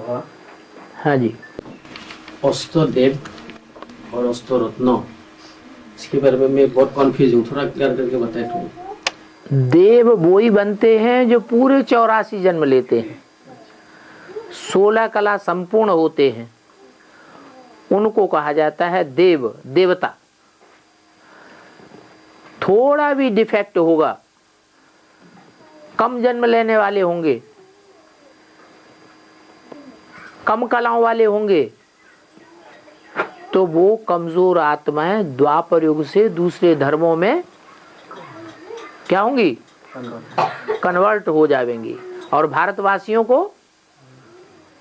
बाबा, हाँ जी, अष्ट देव और अष्ट रत्न, इसके बारे में मैं बहुत कन्फ्यूज हूँ, थोड़ा क्लियर करके बताए तो। देव वो ही बनते हैं जो पूरे 84 जन्म लेते हैं, 16 कला संपूर्ण होते हैं, उनको कहा जाता है देव, देवता। थोड़ा भी डिफेक्ट होगा, कम जन्म लेने वाले होंगे, कम कलाओं वाले होंगे, तो वो कमजोर आत्माएं द्वापर युग से दूसरे धर्मों में क्या होंगी, कन्वर्ट हो जाएंगी और भारतवासियों को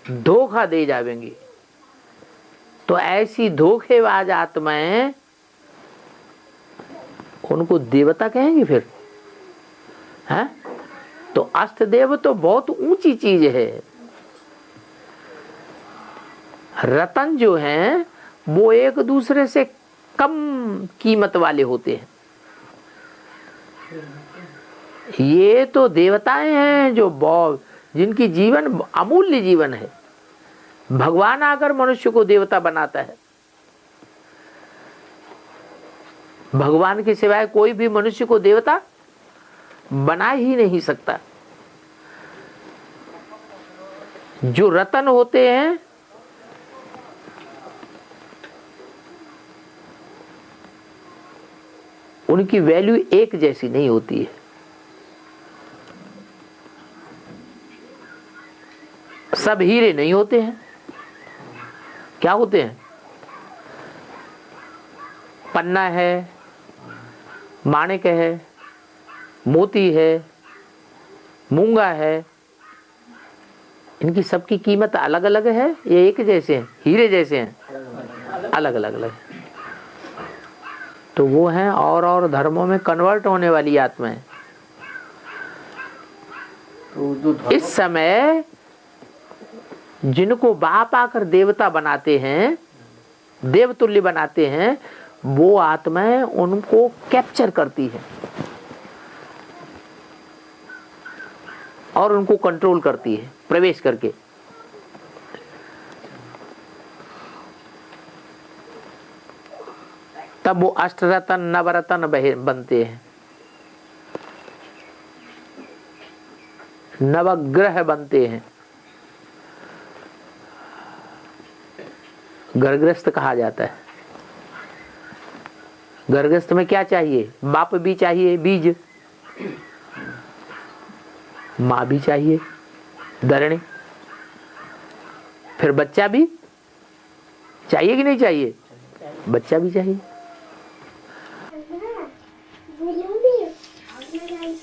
धोखा दे जाएंगी। तो ऐसी धोखेबाज आत्माएं, उनको देवता कहेंगे फिर, हैं? तो अष्टदेव तो बहुत ऊंची चीज है। रतन जो हैं वो एक दूसरे से कम कीमत वाले होते हैं। ये तो देवताएं हैं जो बहुत, जिनकी जीवन अमूल्य जीवन है। भगवान आकर मनुष्य को देवता बनाता है। भगवान के सिवाय कोई भी मनुष्य को देवता बना ही नहीं सकता। जो रतन होते हैं उनकी वैल्यू एक जैसी नहीं होती है। सब हीरे नहीं होते हैं। क्या होते हैं? पन्ना है, माणिक है, मोती है, मूंगा है, इनकी सबकी कीमत अलग अलग है, ये एक जैसे हैं, हीरे जैसे हैं, अलग अलग अलग। तो वो हैं और धर्मों में कन्वर्ट होने वाली आत्माएं। इस समय जिनको बाप आकर देवता बनाते हैं, देवतुल्य बनाते हैं, वो आत्माएं उनको कैप्चर करती है और उनको कंट्रोल करती है प्रवेश करके। तब वो अष्टरतन नवरतन बनते हैं, नवग्रह बनते हैं। गर्गस्थ कहा जाता है। गर्गस्थ में क्या चाहिए? बाप भी चाहिए, बीज, माँ भी चाहिए, धरणी, फिर बच्चा भी चाहिए कि नहीं चाहिए? बच्चा भी चाहिए।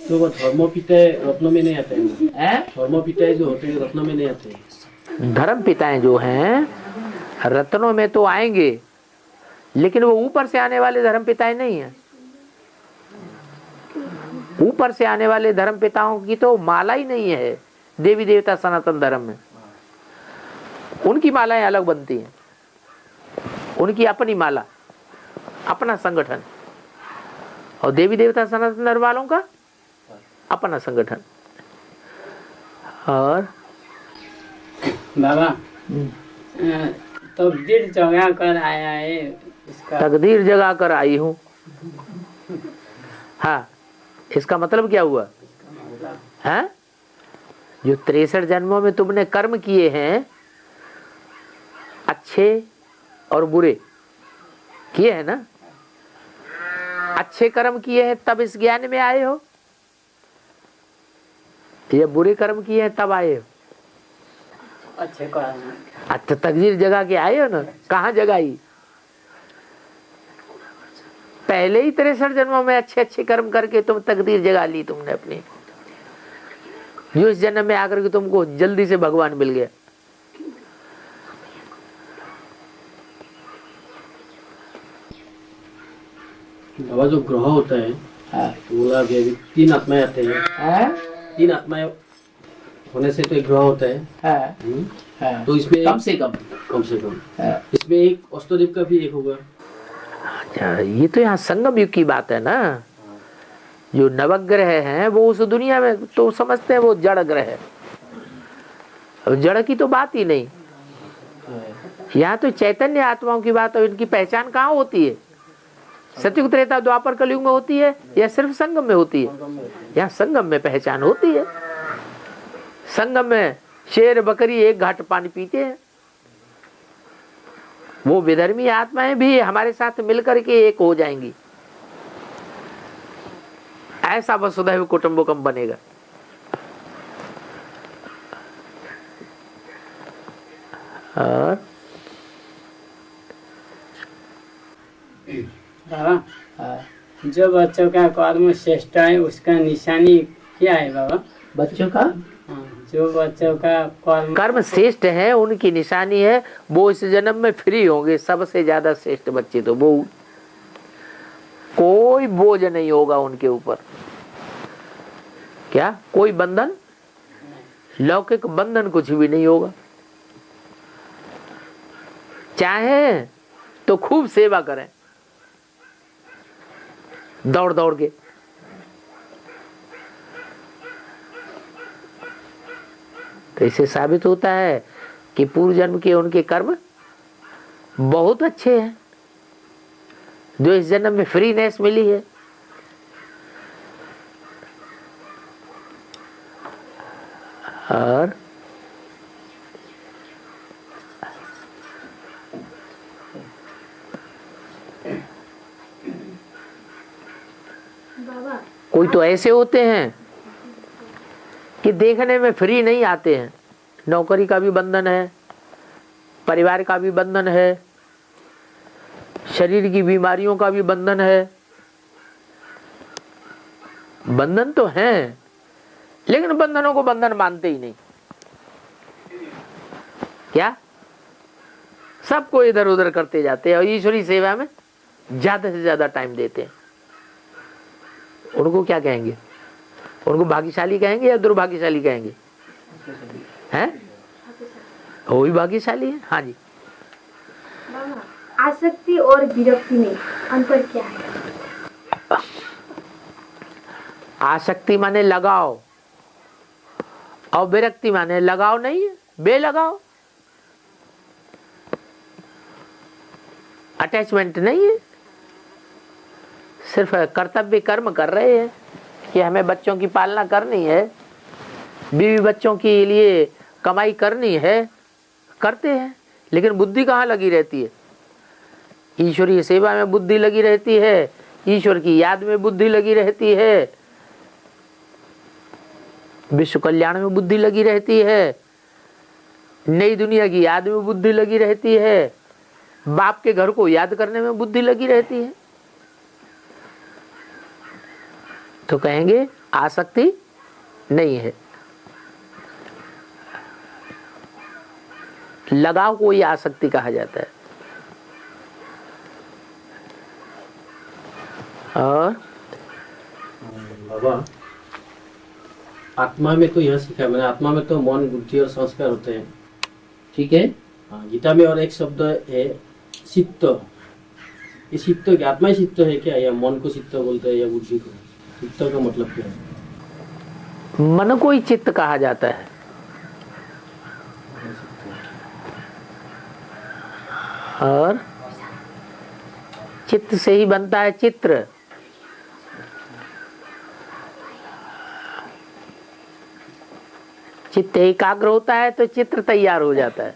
तो वो धर्म पिताएं रत्नों में नहीं आते हैं? धर्म पिताएं जो होते हैं रत्नों में नहीं आते हैं। धर्म पिताएं जो हैं रत्नों में तो आएंगे, लेकिन वो ऊपर से आने वाले धर्म पिताएं नहीं है। ऊपर से आने वाले धर्म पिताओं की तो माला ही नहीं है देवी देवता सनातन धर्म में। उनकी मालाएं अलग बनती हैं, उनकी अपनी माला, अपना संगठन, और देवी देवता सनातन धर्म वालों का अपना संगठन। और बाबा तकदीर जगा कर आया है इसका, तकदीर जगा कर आई हूँ। हाँ, इसका मतलब क्या हुआ? हैं? जो 63 जन्मों में तुमने कर्म किए हैं, अच्छे और बुरे किए हैं ना, अच्छे कर्म किए हैं तब इस ज्ञान में आए हो, या बुरे कर्म किए हैं तब आए हो? अच्छे कर्म। अच्छा, तकदीर जगा के आए हो ना। कहाँ जगाई? पहले ही 63 जन्मों में अच्छे अच्छे कर्म करके तुम तकदीर जगा ली तुमने अपनी, जो इस जन्म में आकर के तुमको जल्दी से भगवान मिल गया। बाबा जो ग्रह होता है, तो बोला अभी 3 आत्माएं आते हैं। 3 आत्माएं होने से तो एक ग्रह होता है। तो इसमें कम से कम इसमें एक अष्टदेव का भी एक होगा। अच्छा, ये तो यहाँ संगम युग की बात है ना। जो नवग्रह हैं वो उस दुनिया में तो समझते हैं वो जड़ ग्रह है, जड़ की तो बात ही नहीं, यहाँ तो चैतन्य आत्माओं की बात है। इनकी पहचान कहाँ होती है? सतयुग त्रेता द्वापर कलयुग में होती है या सिर्फ संगम में होती है? यहाँ संगम में पहचान होती है। संगम में शेर बकरी एक घाट पानी पीते हैं। वो विधर्मी आत्माएं भी हमारे साथ मिलकर के एक हो जाएंगी। ऐसा वसुधैव कुटुंबकम बनेगा। और बाबा, जो बच्चों का कर्म श्रेष्ठ है उसका निशानी क्या है बाबा? बच्चों का जो बच्चों का कर्म श्रेष्ठ है उनकी निशानी है वो इस जन्म में फ्री होंगे। सबसे ज्यादा श्रेष्ठ बच्चे तो वो, कोई बोझ नहीं होगा उनके ऊपर। क्या कोई बंधन, लौकिक बंधन कुछ भी नहीं होगा। चाहे तो खूब सेवा करें दौड़ दौड़ के, तो इससे साबित होता है कि पूर्व जन्म के उनके कर्म बहुत अच्छे हैं, जो इस जन्म में फ्रीनेस मिली है। और कोई तो ऐसे होते हैं कि देखने में फ्री नहीं आते हैं। नौकरी का भी बंधन है, परिवार का भी बंधन है, शरीर की बीमारियों का भी बंधन है। बंधन तो हैं, लेकिन बंधनों को बंधन मानते ही नहीं। क्या सबको इधर उधर करते जाते हैं और ईश्वरी सेवा में ज्यादा से ज्यादा टाइम देते हैं। उनको क्या कहेंगे? उनको भाग्यशाली कहेंगे या दुर्भाग्यशाली कहेंगे? हैं? वो भी भाग्यशाली है। हाँ जी। आसक्ति और विरक्ति में अंतर क्या है? आसक्ति माने लगाव और विरक्ति माने लगाव नहीं है, बेलगाव, अटैचमेंट नहीं है। सिर्फ कर्तव्य कर्म कर रहे हैं कि हमें बच्चों की पालना करनी है, बीवी बच्चों के लिए कमाई करनी है, करते हैं, लेकिन बुद्धि कहाँ लगी रहती है? ईश्वरीय सेवा में बुद्धि लगी रहती है, ईश्वर की याद में बुद्धि लगी रहती है, विश्व कल्याण में बुद्धि लगी रहती है, नई दुनिया की याद में बुद्धि लगी रहती है, बाप के घर को याद करने में बुद्धि लगी रहती है। तो कहेंगे आसक्ति नहीं है। लगाव को ही आसक्ति कहा जाता है। और बाबा, आत्मा में तो यह सीखा मैंने, आत्मा में तो मन बुद्धि और संस्कार होते हैं, ठीक है। हाँ, गीता में और एक शब्द है चित्त। ये चित्त क्या आत्मा ही चित्त है क्या, या मन को चित्त बोलते हैं या बुद्धि को? चित्त का मतलब क्या है? मन को ही चित्त कहा जाता है। और चित्त से ही बनता है चित्र। चित्त एकाग्र होता है तो चित्र तैयार हो जाता है।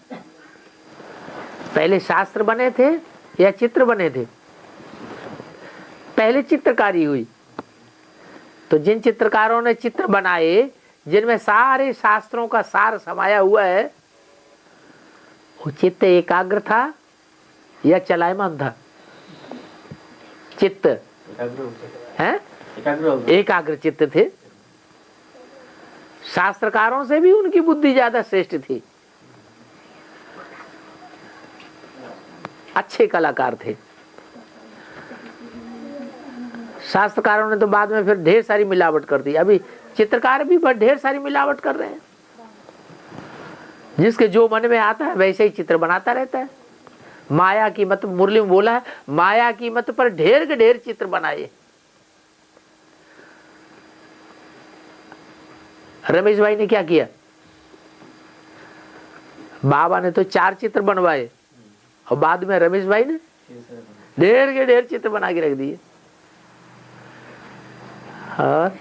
पहले शास्त्र बने थे या चित्र बने थे? पहले चित्रकारी हुई। तो जिन चित्रकारों ने चित्र बनाए, जिनमें सारे शास्त्रों का सार समाया हुआ है, वो चित्त एकाग्र था या चलायमान था? चित्त है, एकाग्र चित्त थे। शास्त्रकारों से भी उनकी बुद्धि ज्यादा श्रेष्ठ थी, अच्छे कलाकार थे। शास्त्रकारों ने तो बाद में फिर ढेर सारी मिलावट कर दी। अभी चित्रकार भी ढेर सारी मिलावट कर रहे हैं। जिसके जो मन में आता है वैसे ही चित्र बनाता रहता है। माया की मत, मुरली में बोला है, माया की मत पर ढेर के ढेर चित्र बनाए। रमेश भाई ने क्या किया? बाबा ने तो 4 चित्र बनवाए और बाद में रमेश भाई ने ढेर के ढेर चित्र बना के रख दिए। और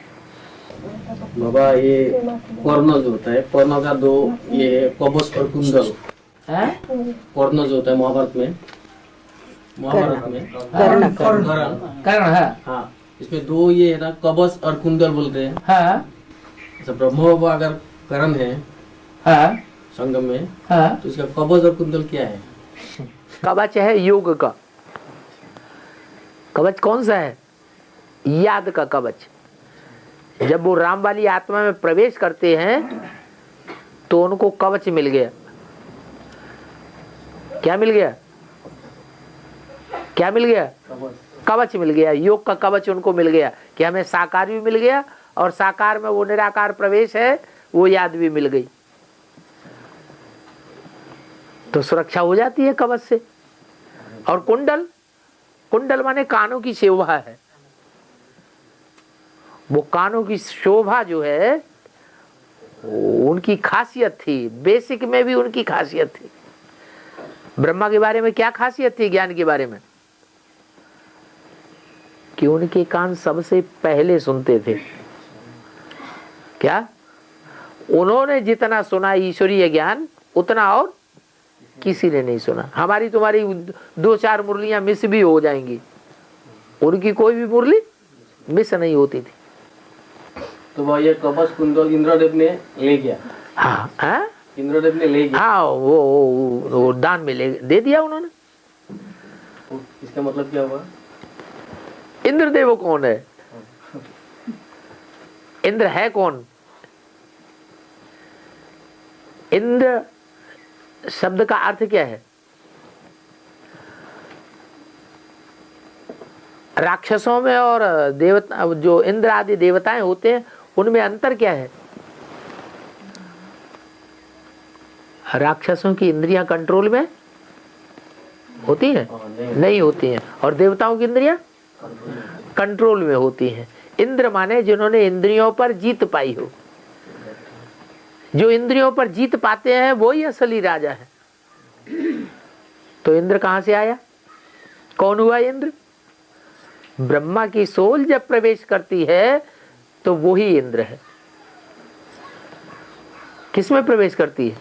बाबा ये कर्ण जो होता है, कर्ण का 2 ये है कवच और कुंडल। कर्ण जो होता है महाभारत में कर्ण है। हाँ, इसमें 2 ये है ना कवच और कुंडल बोलते हैं। हाँ अच्छा, ब्रह्म बाबा अगर कर्ण है हाँ संगम में, हाँ। तो इसका कवच और कुंडल क्या है? कवच है योग का। कवच कौन सा है? याद का कवच। जब वो राम वाली आत्मा में प्रवेश करते हैं तो उनको कवच मिल गया। क्या मिल गया? क्या मिल गया? कवच मिल गया। योग का कवच उनको मिल गया कि हमें साकार भी मिल गया और साकार में वो निराकार प्रवेश है, वो याद भी मिल गई, तो सुरक्षा हो जाती है कवच से। और कुंडल, कुंडल माने कानों की शोभा है। वो कानों की शोभा जो है उनकी खासियत थी, बेसिक में भी उनकी खासियत थी। ब्रह्मा के बारे में क्या खासियत थी ज्ञान के बारे में? कि उनके कान सबसे पहले सुनते थे। क्या? उन्होंने जितना सुना ईश्वरीय ज्ञान उतना और किसी ने नहीं सुना। हमारी तुम्हारी 2-4 मुरलियां मिस भी हो जाएंगी, उनकी कोई भी मुरली मिस नहीं होती थी। तो वह ये कवच कुंडल इंद्रदेव ने ले गया। हाँ हाँ, इंद्रदेव ने ले गया। हाँ वो दान में दे दिया उन्होंने। इसका मतलब क्या हुआ? इंद्रदेव कौन है? इंद्र है कौन? इंद्र शब्द का अर्थ क्या है? राक्षसों में और देवता, जो इंद्र आदि देवताएं होते हैं, उनमें अंतर क्या है? राक्षसों की इंद्रियां कंट्रोल में होती हैं? नहीं होती हैं। और देवताओं की इंद्रियां कंट्रोल में होती हैं। इंद्र माने जिन्होंने इंद्रियों पर जीत पाई हो। जो इंद्रियों पर जीत पाते हैं वो ही असली राजा है। तो इंद्र कहां से आया? कौन हुआ इंद्र? ब्रह्मा की सोल जब प्रवेश करती है तो वो ही इंद्र है। किसमें प्रवेश करती है?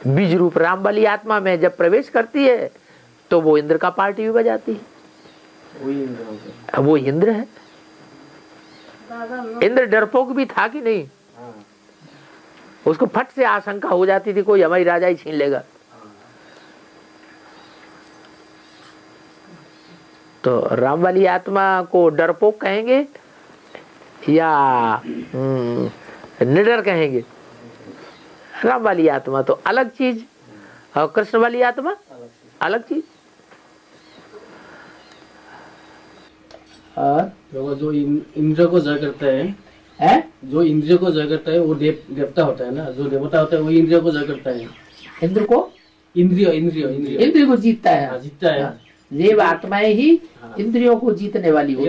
बीज रूप राम वाली आत्मा में जब प्रवेश करती है तो वो इंद्र का पार्टी भी बजाती है। वो इंद्र है। इंद्र डरपोक भी था कि नहीं? उसको फट से आशंका हो जाती थी कोई हमारी राजा ही छीन लेगा। तो राम वाली आत्मा को डरपोक कहेंगे या निडर कहेंगे? राम वाली आत्मा तो अलग चीज और कृष्ण वाली आत्मा अलग चीज। और जो इंद्र को जय करता है, जो इंद्र को जय करता है वो देवता होता है ना। जो देवता होता है वो इंद्र को जय करता है। इंद्र को इंद्रिय को जीतता है। हाँ, जीतता है। देव आत्माएं ही इंद्रियों को जीतने वाली होती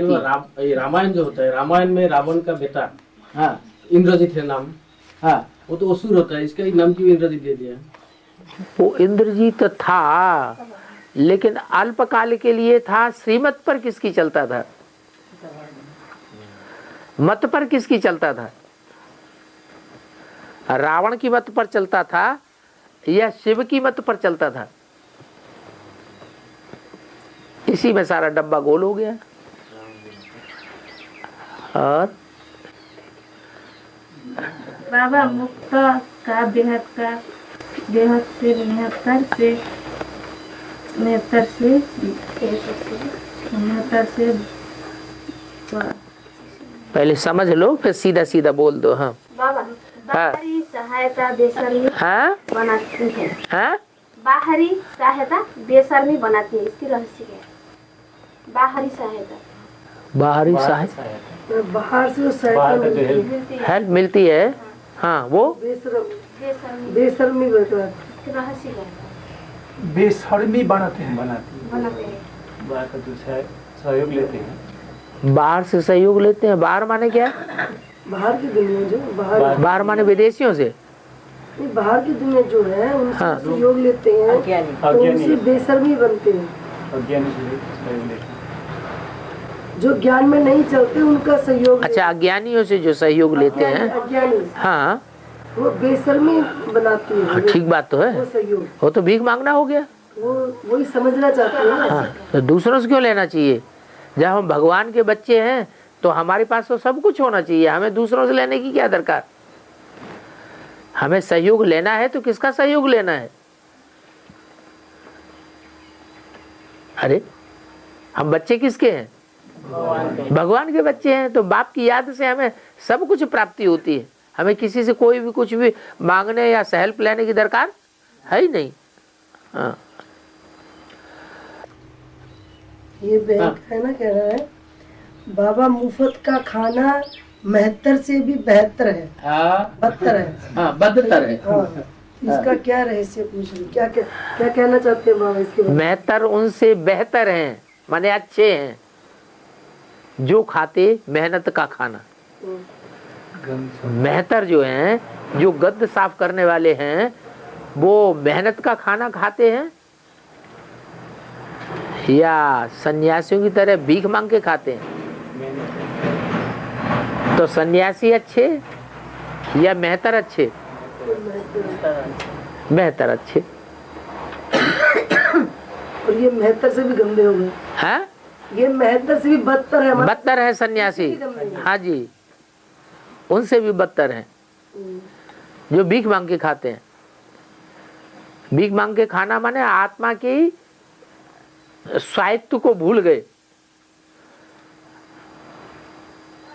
है। रामायण जो होता है, रामायण में रावण का बेटा हाँ इंद्रजीत है नाम। हाँ, वो तो असुर होता है, इसका नाम क्यों इंद्रजीत दे दिया? वो इंद्रजीत था लेकिन अल्पकाल के लिए था। श्रीमत पर किसकी चलता था? मत पर किसकी चलता था? रावण की मत पर चलता था या शिव की मत पर चलता था? इसी में सारा डब्बा गोल हो गया। और बाबा मुक्त का बेहद से 69 से पहले समझ लो फिर सीधा सीधा बोल दो। हाँ बाबा, बाहरी सहायता बेशर्मी हाँ बनाती है। हाँ, बाहरी सहायता बेशर्मी बनाती है, इसकी रहस्य क्या है? बाहरी सहायता बाहरी सहायता बाहर से सहायता हेल्प मिलती है। हाँ, वो बेशर्मी इसकी रहस्य क्या है? बेशर्मी बनाते हैं। बनाते हैं। बाहर का जो सहयोग लेते हैं। बाहर से सहयोग लेते हैं। बाहर माने क्या? बाहर की दुनिया जो बाहर बाहर माने विदेशियों से। नहीं, बाहर की दुनिया जो है उनसे हाँ। सहयोग लेते हैं तो उनसे बेशर्मी बनते हैं। जो ज्ञान में नहीं चलते उनका सहयोग अच्छा, अज्ञानियों से जो सहयोग लेते हैं, अज्ञानी हाँ वो बेशर्मी बनाती है। हाँ, ठीक बात तो वो है, सहयोग वो तो भीख मांगना हो गया। वो वही समझना चाहते हैं ना। हाँ, तो दूसरों से क्यों लेना चाहिए? जब हम भगवान के बच्चे हैं तो हमारे पास तो सब कुछ होना चाहिए, हमें दूसरों से लेने की क्या दरकार? हमें सहयोग लेना है तो किसका सहयोग लेना है? अरे हम बच्चे किसके हैं? भगवान के बच्चे हैं। तो बाप की याद से हमें सब कुछ प्राप्ति होती है, हमें किसी से कोई भी कुछ भी मांगने या हेल्प लेने की दरकार है ही नहीं। हाँ। ये बहन है ना, कह रहा है बाबा मुफ्त का खाना मेहतर से भी बेहतर है, बदतर है। हाँ, बदतर है। हाँ, इसका क्या रहस्य पूछ रही, क्या क्या क्या कहना चाहते हैं बाबा इसके बारे में? मेहतर उनसे बेहतर हैं, माने अच्छे हैं, जो खाते मेहनत का खाना। मेहतर जो हैं, जो गद्द साफ करने वाले हैं, वो मेहनत का खाना खाते हैं या सन्यासियों की तरह भीख मांग के खाते हैं? तो सन्यासी अच्छे या मेहतर अच्छे? मेहतर अच्छे। और ये मेहतर से भी गंदे हो गए। हैं? ये मेहतर से भी बदतर है। बदतर है सन्यासी। हाँ जी, उनसे भी बदतर हैं जो भीख मांग के खाते हैं। भीख मांग के खाना माने आत्मा की स्वायत्त को भूल गए,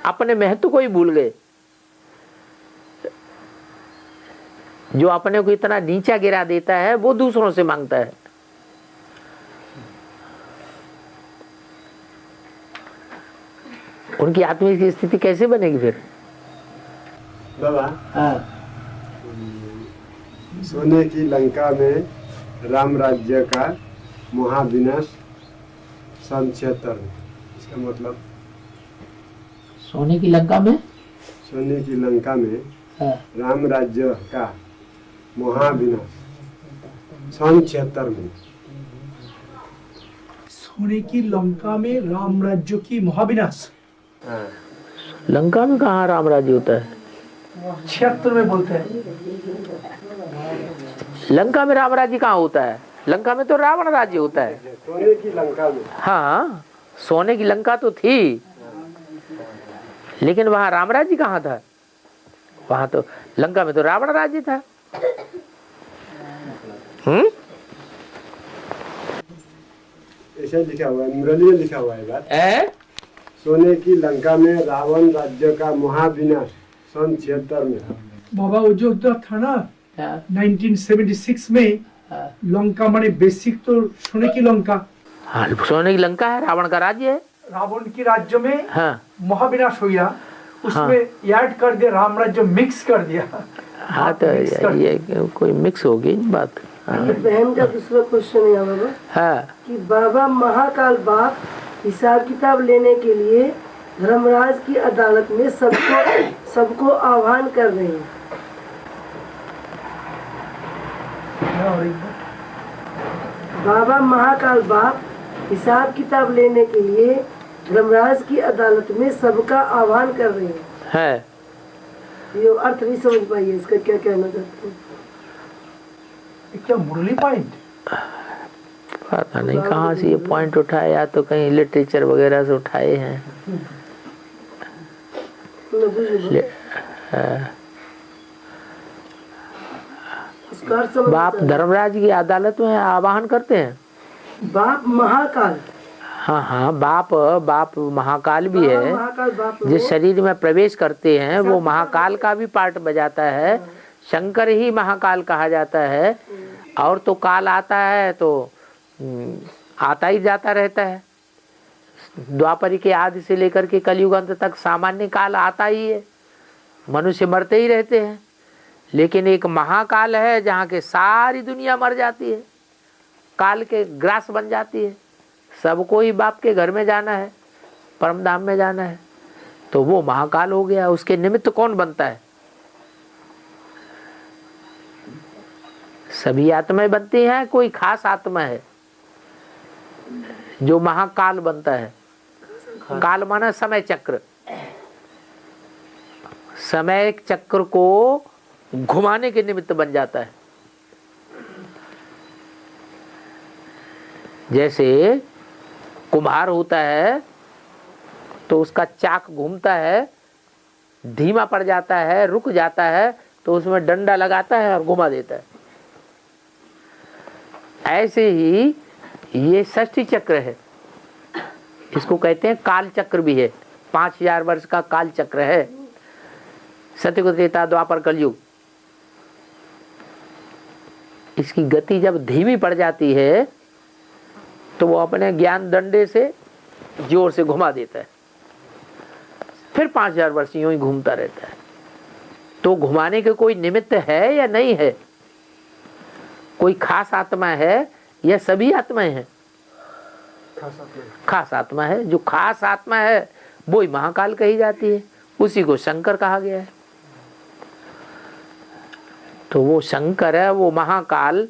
अपने महत्व को ही भूल गए। जो अपने को इतना नीचा गिरा देता है वो दूसरों से मांगता है। उनकी आत्मिक स्थिति कैसे बनेगी फिर? बाबा, हाँ, सोने की लंका में राम राज्य का महाविनाश सन 76 में, इसका मतलब सोने की लंका में, सोने की लंका में राम राज्य का महाविनाश सन 76 में। सोने की लंका में राम राज्य की महाविनाश लंका में कहाँ राम राज्य होता है? 76 में बोलते हैं। लंका में राम राज्य कहाँ होता है? लंका में तो रावण राज्य होता है। सोने की लंका में, हाँ, सोने की लंका तो थी, लेकिन वहां राम राज्य कहाँ था? वहां तो लंका में तो रावण राज्य था। ऐसा लिखा हुआ है, मुरली में लिखा हुआ है बात। सोने की लंका में रावण राज्य का महाविनाश सन 76 में। बाबा वो जो था ना 1976 में, लंका माने बेसिक तो सोने की लंका, हाँ, सोने की लंका है, रावण का राज्य है। रावण की राज्य में हाँ महाविनाश हो गया, उसमें ऐड कर दिया राम राज्य, मिक्स कर दिया। हाँ, तो ये कोई मिक्स होगी बात। हाँ, बहन का दूसरा क्वेश्चन है बाबा हाँ, कि बाबा महाकाल बाप हिसाब किताब लेने के लिए धर्मराज की अदालत में सबको आह्वान कर रहे हैं। बाबा महाकाल बाप हिसाब किताब लेने के लिए धर्मराज की अदालत में सबका आह्वान कर रहे हैं। है। ये अर्थ नहीं समझ पाइए, इसका क्या कहना चाहते हैं? क्या मुरली पॉइंट? पता नहीं कहाँ से ये पॉइंट उठाए, या तो कहीं लिटरेचर वगैरह से उठाए हैं। बाप धर्मराज की अदालत में आवाहन करते हैं। बाप महाकाल, हाँ हाँ, बाप महाकाल भी है। महाकाल बाप जिस शरीर में प्रवेश करते हैं वो महाकाल का भी पार्ट बजाता है। शंकर ही महाकाल कहा जाता है। और तो काल आता है तो आता ही जाता रहता है। द्वापर के आदि से लेकर के कलयुग अंत तक सामान्य काल आता ही है, मनुष्य मरते ही रहते हैं। लेकिन एक महाकाल है जहाँ के सारी दुनिया मर जाती है, काल के ग्रास बन जाती है। सबको ही बाप के घर में जाना है, परम धाम में जाना है। तो वो महाकाल हो गया। उसके निमित्त कौन बनता है? सभी आत्माएं बनती हैं, कोई खास आत्मा है जो महाकाल बनता है। काल माना समय चक्र। समय चक्र को घुमाने के निमित्त बन जाता है। जैसे कुम्हार होता है तो उसका चाक घूमता है, धीमा पड़ जाता है, रुक जाता है, तो उसमें डंडा लगाता है और घुमा देता है। ऐसे ही ये षष्ठी चक्र है, इसको कहते हैं काल चक्र भी है। 5000 वर्ष का काल चक्र है। सतयुग त्रेता द्वापर कलयुग। इसकी गति जब धीमी पड़ जाती है तो वो अपने ज्ञान दंडे से जोर से घुमा देता है, फिर 5000 वर्ष यूं ही घूमता रहता है। तो घुमाने के कोई निमित्त है या नहीं है? कोई खास आत्मा है या सभी आत्माएं हैं? खास आत्मा है। जो खास आत्मा है वो ही महाकाल कही जाती है, उसी को शंकर कहा गया है। तो वो शंकर है, वो महाकाल,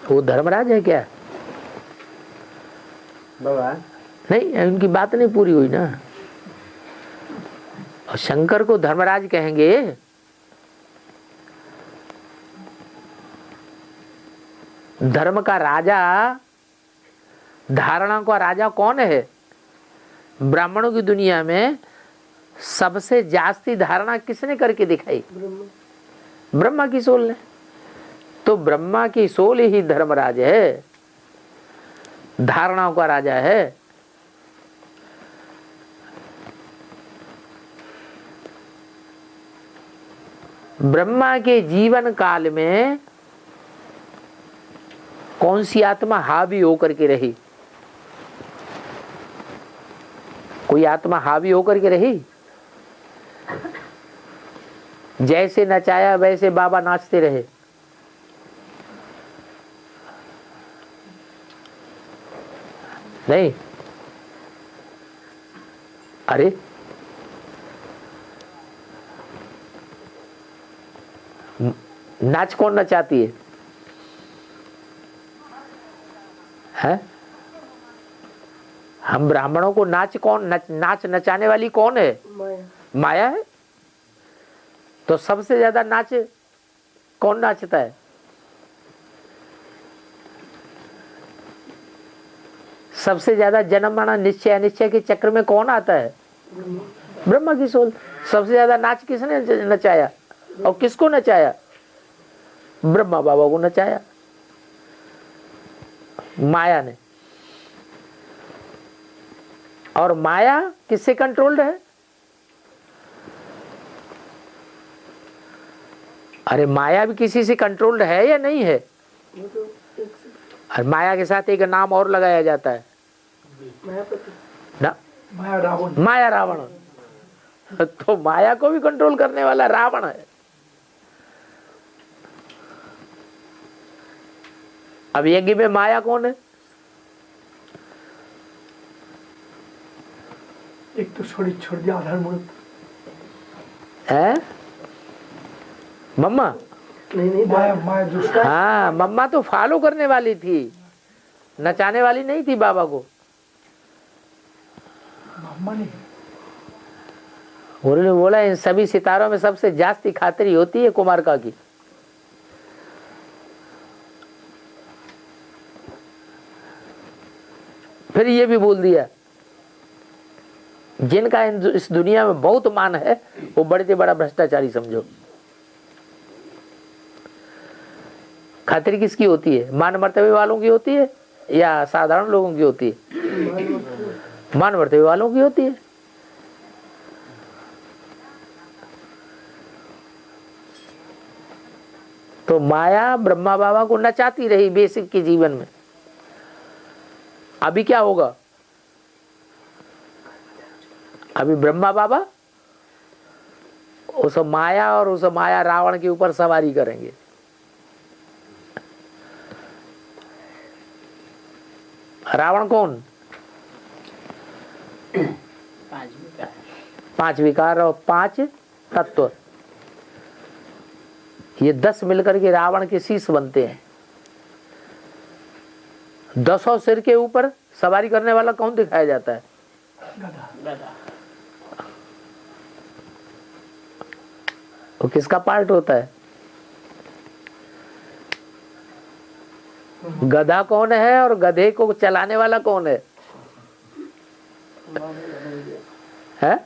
वो धर्मराज है क्या? बाबा नहीं, उनकी बात नहीं पूरी हुई ना। और शंकर को धर्मराज कहेंगे। धर्म का राजा, धारणा का राजा कौन है? ब्राह्मणों की दुनिया में सबसे जास्ती धारणा किसने करके दिखाई? ब्रह्मा की सोल ने। तो ब्रह्मा की सोल ही धर्मराज है, धारणाओं का राजा है। ब्रह्मा के जीवन काल में कौन सी आत्मा हावी होकर के रही? कोई आत्मा हावी होकर के रही? जैसे नचाया वैसे बाबा नाचते रहे। नहीं, अरे नाच कौन नचाती है? है? हम ब्राह्मणों को नाच नचाने वाली कौन है? माया है। तो सबसे ज्यादा नाच कौन नाचता है? सबसे ज्यादा जन्म मरण निश्चय अनिश्चय के चक्र में कौन आता है? ब्रह्मा की सोल। सबसे ज्यादा नाच किसने नचाया और किसको नचाया? ब्रह्मा बाबा को नचाया, माया ने। और माया किससे कंट्रोल्ड है? अरे माया भी किसी से कंट्रोल्ड है या नहीं है? और माया के साथ एक नाम और लगाया जाता है ना, माया रावण। तो माया को भी कंट्रोल करने वाला रावण है। अब यज्ञ में माया कौन है? एक तो छोड़ दिया आधार मूर्त है मम्मा। नहीं माया दूसरा। हाँ, मम्मा तो फॉलो करने वाली थी, नचाने वाली नहीं थी बाबा को। मम्मा नहीं, उन्होंने बोला इन सभी सितारों में सबसे जास्ती खातिरी होती है कुमारका की। फिर ये भी बोल दिया जिनका इस दुनिया में बहुत मान है वो बड़े से बड़ा भ्रष्टाचारी समझो। खातिरी किसकी होती है? मान मर्तबे वालों की होती है या साधारण लोगों की होती है? मान मर्तबे वालों की होती है। तो माया ब्रह्मा बाबा को नचाती रही बेसिक के जीवन में। अभी क्या होगा? अभी ब्रह्मा बाबा उस माया और उस माया रावण के ऊपर सवारी करेंगे। रावण कौन? पांच विकार और 5 तत्व, ये 10 मिलकर के रावण के शीश बनते हैं। 10 सिर के ऊपर सवारी करने वाला कौन दिखाया जाता है? वो किसका पार्ट होता है? गधा कौन है और गधे को चलाने वाला कौन है? है?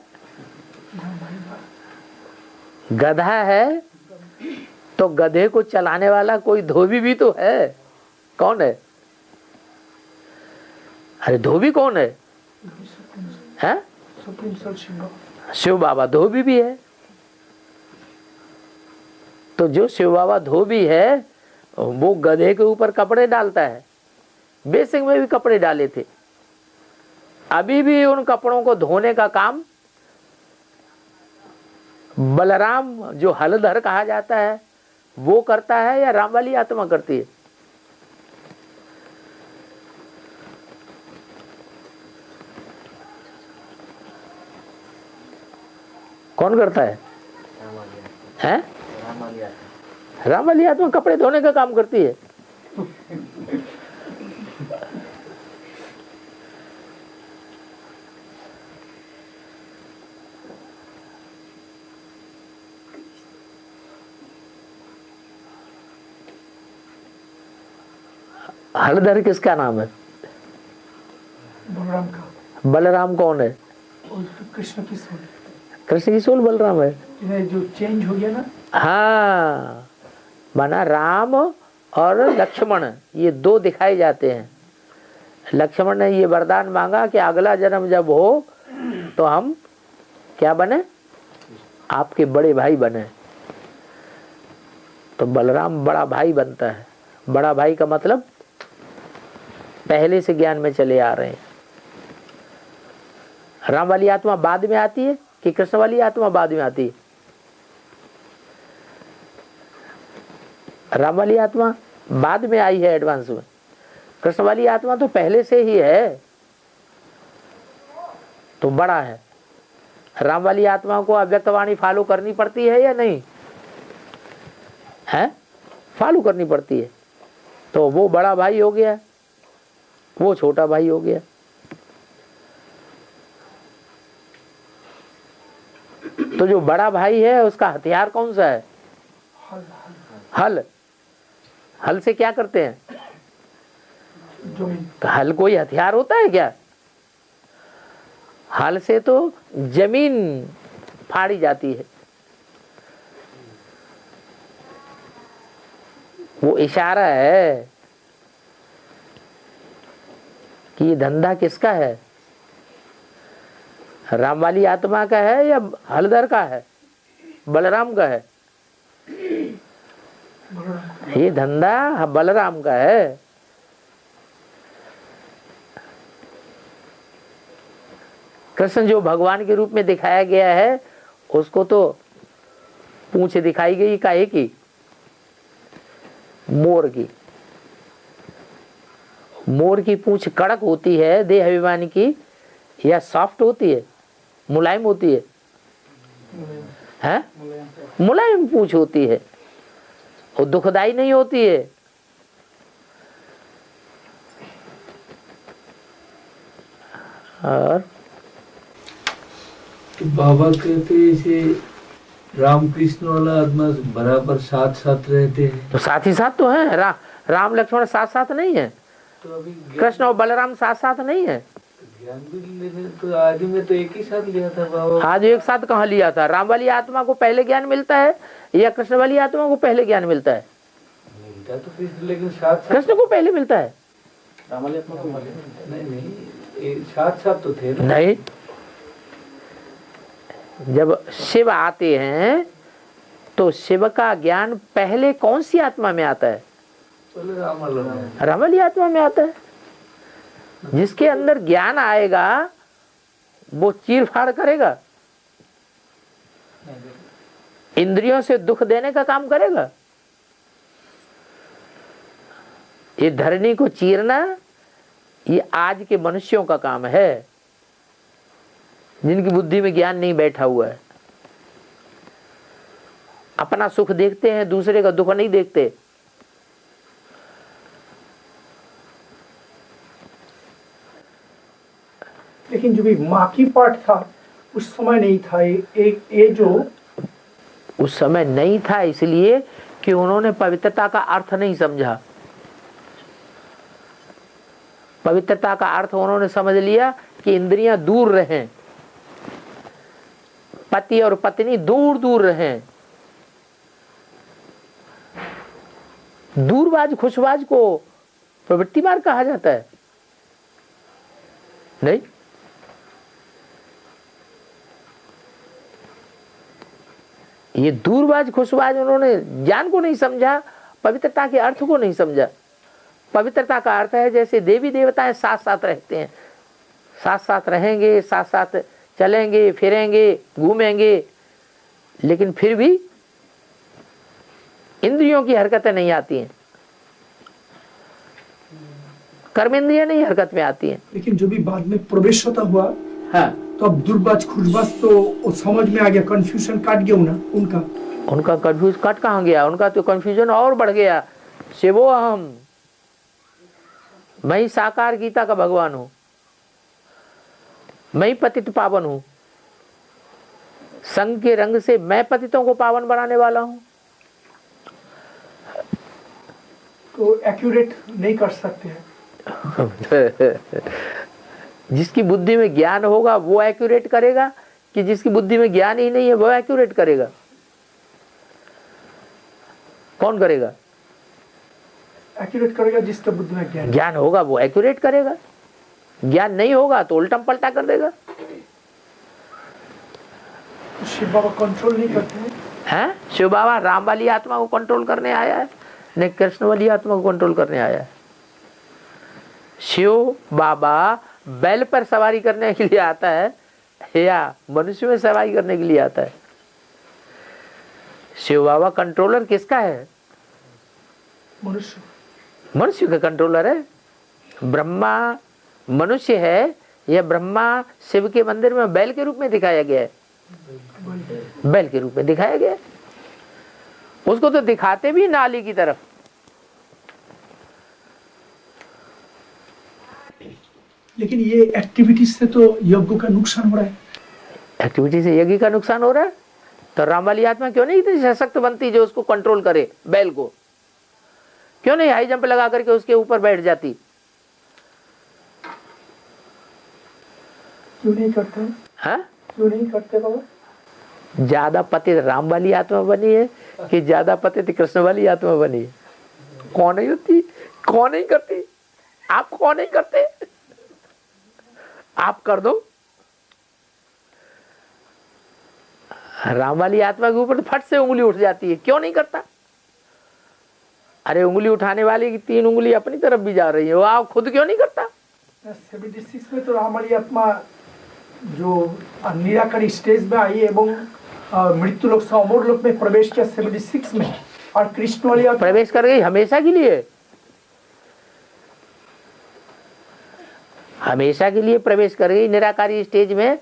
गधा है तो गधे को चलाने वाला कोई धोबी भी तो है। कौन है? अरे धोबी कौन है? हैं? शिव बाबा धोबी भी है। तो जो शिव बाबा धोबी है वो गधे के ऊपर कपड़े डालता है। बेसिक में भी कपड़े डाले थे, अभी भी उन कपड़ों को धोने का काम बलराम जो हलधर कहा जाता है वो करता है या राम वाली आत्मा करती है? कौन करता है? हैं? राम वाली आत्मा कपड़े धोने का काम करती है। हलधर किसका नाम है? बलराम का। बलराम कौन है? कृष्ण की सोल। कृष्ण की सोल बलराम है। जो चेंज हो गया ना। हाँ, माना राम और लक्ष्मण ये 2 दिखाए जाते हैं। लक्ष्मण ने ये वरदान मांगा कि अगला जन्म जब हो तो हम क्या बने? आपके बड़े भाई बने। तो बलराम बड़ा भाई बनता है। बड़ा भाई का मतलब पहले से ज्ञान में चले आ रहे हैं। राम वाली आत्मा बाद में आती है कि कृष्ण वाली आत्मा बाद में आती है? राम वाली आत्मा बाद में आई है एडवांस में। कृष्ण वाली आत्मा तो पहले से ही है, तो बड़ा है। राम वाली आत्मा को अव्यक्तवाणी फॉलो करनी पड़ती है या नहीं है? फॉलो करनी पड़ती है। तो वो बड़ा भाई हो गया, वो छोटा भाई हो गया। तो जो बड़ा भाई है उसका हथियार कौन सा है? हल। हल से क्या करते हैं? हल कोई हथियार होता है क्या? हल से तो जमीन फाड़ी जाती है। वो इशारा है कि ये धंधा किसका है? राम वाली आत्मा का है या हलधर का है? बलराम का है। ये धंधा बलराम का है। कृष्ण जो भगवान के रूप में दिखाया गया है उसको तो पूंछ दिखाई गई काहे की? मोर की। मोर की पूंछ कड़क होती है देह अभिमानी की या सॉफ्ट होती है? मुलायम होती है? हैं? मुलायम पूंछ होती है और दुखदाई नहीं होती है। और तो बाबा कहते ऐसे रामकृष्ण वाला आत्मा बराबर साथ साथ रहते हैं। तो साथ ही साथ तो है। राम लक्ष्मण साथ साथ नहीं है। तो अभी कृष्ण और बलराम साथ साथ नहीं है। ज्ञान भी लेने तो आदि में तो एक ही साथ लिया था बाबा। आज एक साथ कहाँ लिया था? राम वाली आत्मा को पहले ज्ञान मिलता है या कृष्ण वाली आत्मा को पहले ज्ञान मिलता है? मिलता तो कृष्ण, लेकिन साथ साथ कृष्ण को पहले मिलता है। राम वाली आत्मा को नहीं साथ साथ तो थे ना। नहीं, जब शिव आते हैं तो शिव का ज्ञान पहले कौन सी आत्मा में आता है? राम वाली आत्मा में आता है। जिसके अंदर ज्ञान आएगा वो चीर फाड़ करेगा, इंद्रियों से दुख देने का काम करेगा। ये धरनी को चीरना ये आज के मनुष्यों का काम है। जिनकी बुद्धि में ज्ञान नहीं बैठा हुआ है। अपना सुख देखते हैं, दूसरे का दुख नहीं देखते। लेकिन जो भी माँ की पार्ट था उस समय नहीं था। ये जो उस समय नहीं था इसलिए कि उन्होंने पवित्रता का अर्थ नहीं समझा। पवित्रता का अर्थ उन्होंने समझ लिया कि इंद्रियां दूर रहें, पति और पत्नी दूर दूर रहें। दूरबाज खुशबाज को प्रवृत्ति मार्ग कहा जाता है? नहीं। ये दूरबाज खुशबाज उन्होंने ज्ञान को नहीं समझा, पवित्रता के अर्थ को नहीं समझा। पवित्रता का अर्थ है जैसे देवी देवताएं साथ साथ रहते हैं, साथ साथ रहेंगे, साथ साथ चलेंगे फिरेंगे घूमेंगे, लेकिन फिर भी इंद्रियों की हरकतें नहीं आती हैं, कर्मेंद्रियां नहीं हरकत में आती हैं। लेकिन जो भी बाद में प्रवेश होता हुआ, हाँ, तो अब दुर्बाज खुशबाज तो समझ में आ गया, कंफ्यूजन काट गया उनका कंफ्यूज कट कहाँ गया, उनका तो कंफ्यूजन और बढ़ गया। शिवो अहम, मैं ही साकार गीता का भगवान हूं, मैं ही पतित पावन हूं, संग के रंग से मैं पतितों को पावन बनाने वाला हूं। तो एक्यूरेट नहीं कर सकते हैं। जिसकी बुद्धि में ज्ञान होगा वो एक्यूरेट करेगा, कि जिसकी बुद्धि में ज्ञान ही नहीं है वो एक्यूरेट करेगा? कौन करेगा? एक्यूरेट करेगा जिसका बुद्धि में ज्ञान होगा वो एक्यूरेट करेगा, ज्ञान नहीं होगा तो उल्टा पलटा कर देगा। शिव बाबा कंट्रोल नहीं करते हैं? शिव बाबा राम वाली आत्मा को कंट्रोल करने आया है, नहीं कृष्ण वाली आत्मा को कंट्रोल करने आया है। शिव बाबा बैल पर सवारी करने के लिए आता है या मनुष्य में सवारी करने के लिए आता है? शिव बाबा कंट्रोलर किसका है? मनुष्य का कंट्रोलर है। ब्रह्मा मनुष्य है या ब्रह्मा शिव के मंदिर में बैल के रूप में दिखाया गया है? बैल के रूप में दिखाया गया है। उसको तो दिखाते भी नाली की तरफ। लेकिन ये एक्टिविटी से तो यज्ञ का नुकसान हो रहा है। एक्टिविटी से यज्ञ का नुकसान हो रहा है, तो राम वाली आत्मा क्यों नहीं इतनी सशक्त बनती जो उसको कंट्रोल करे? बैल को क्यों नहीं हाई जंप लगा करके उसके ऊपर बैठ जाती? क्यों नहीं करते? हाँ, क्यों नहीं करते बाबा? ज्यादा पतित राम वाली आत्मा बनी है कि ज्यादा पतित कृष्ण वाली आत्मा बनी है? कौन नहीं होती, कौन नहीं करती? आप कौन नहीं करते? आप कर दो। राम वाली आत्मा के ऊपर तो फट से उंगली उठ जाती है, क्यों नहीं करता? अरे उंगली उठाने वाले की 3 उंगली अपनी तरफ भी जा रही है, वो आप खुद क्यों नहीं करता? 76 में तो राम वाली आत्मा जो निराकारी स्टेज में आई एवं मृत्यु लोक से अमर लोक में प्रवेश किया 76 में, और कृष्ण वाली आत्मा प्रवेश कर गई हमेशा के लिए। हमेशा के लिए प्रवेश कर गई निराकारी स्टेज में,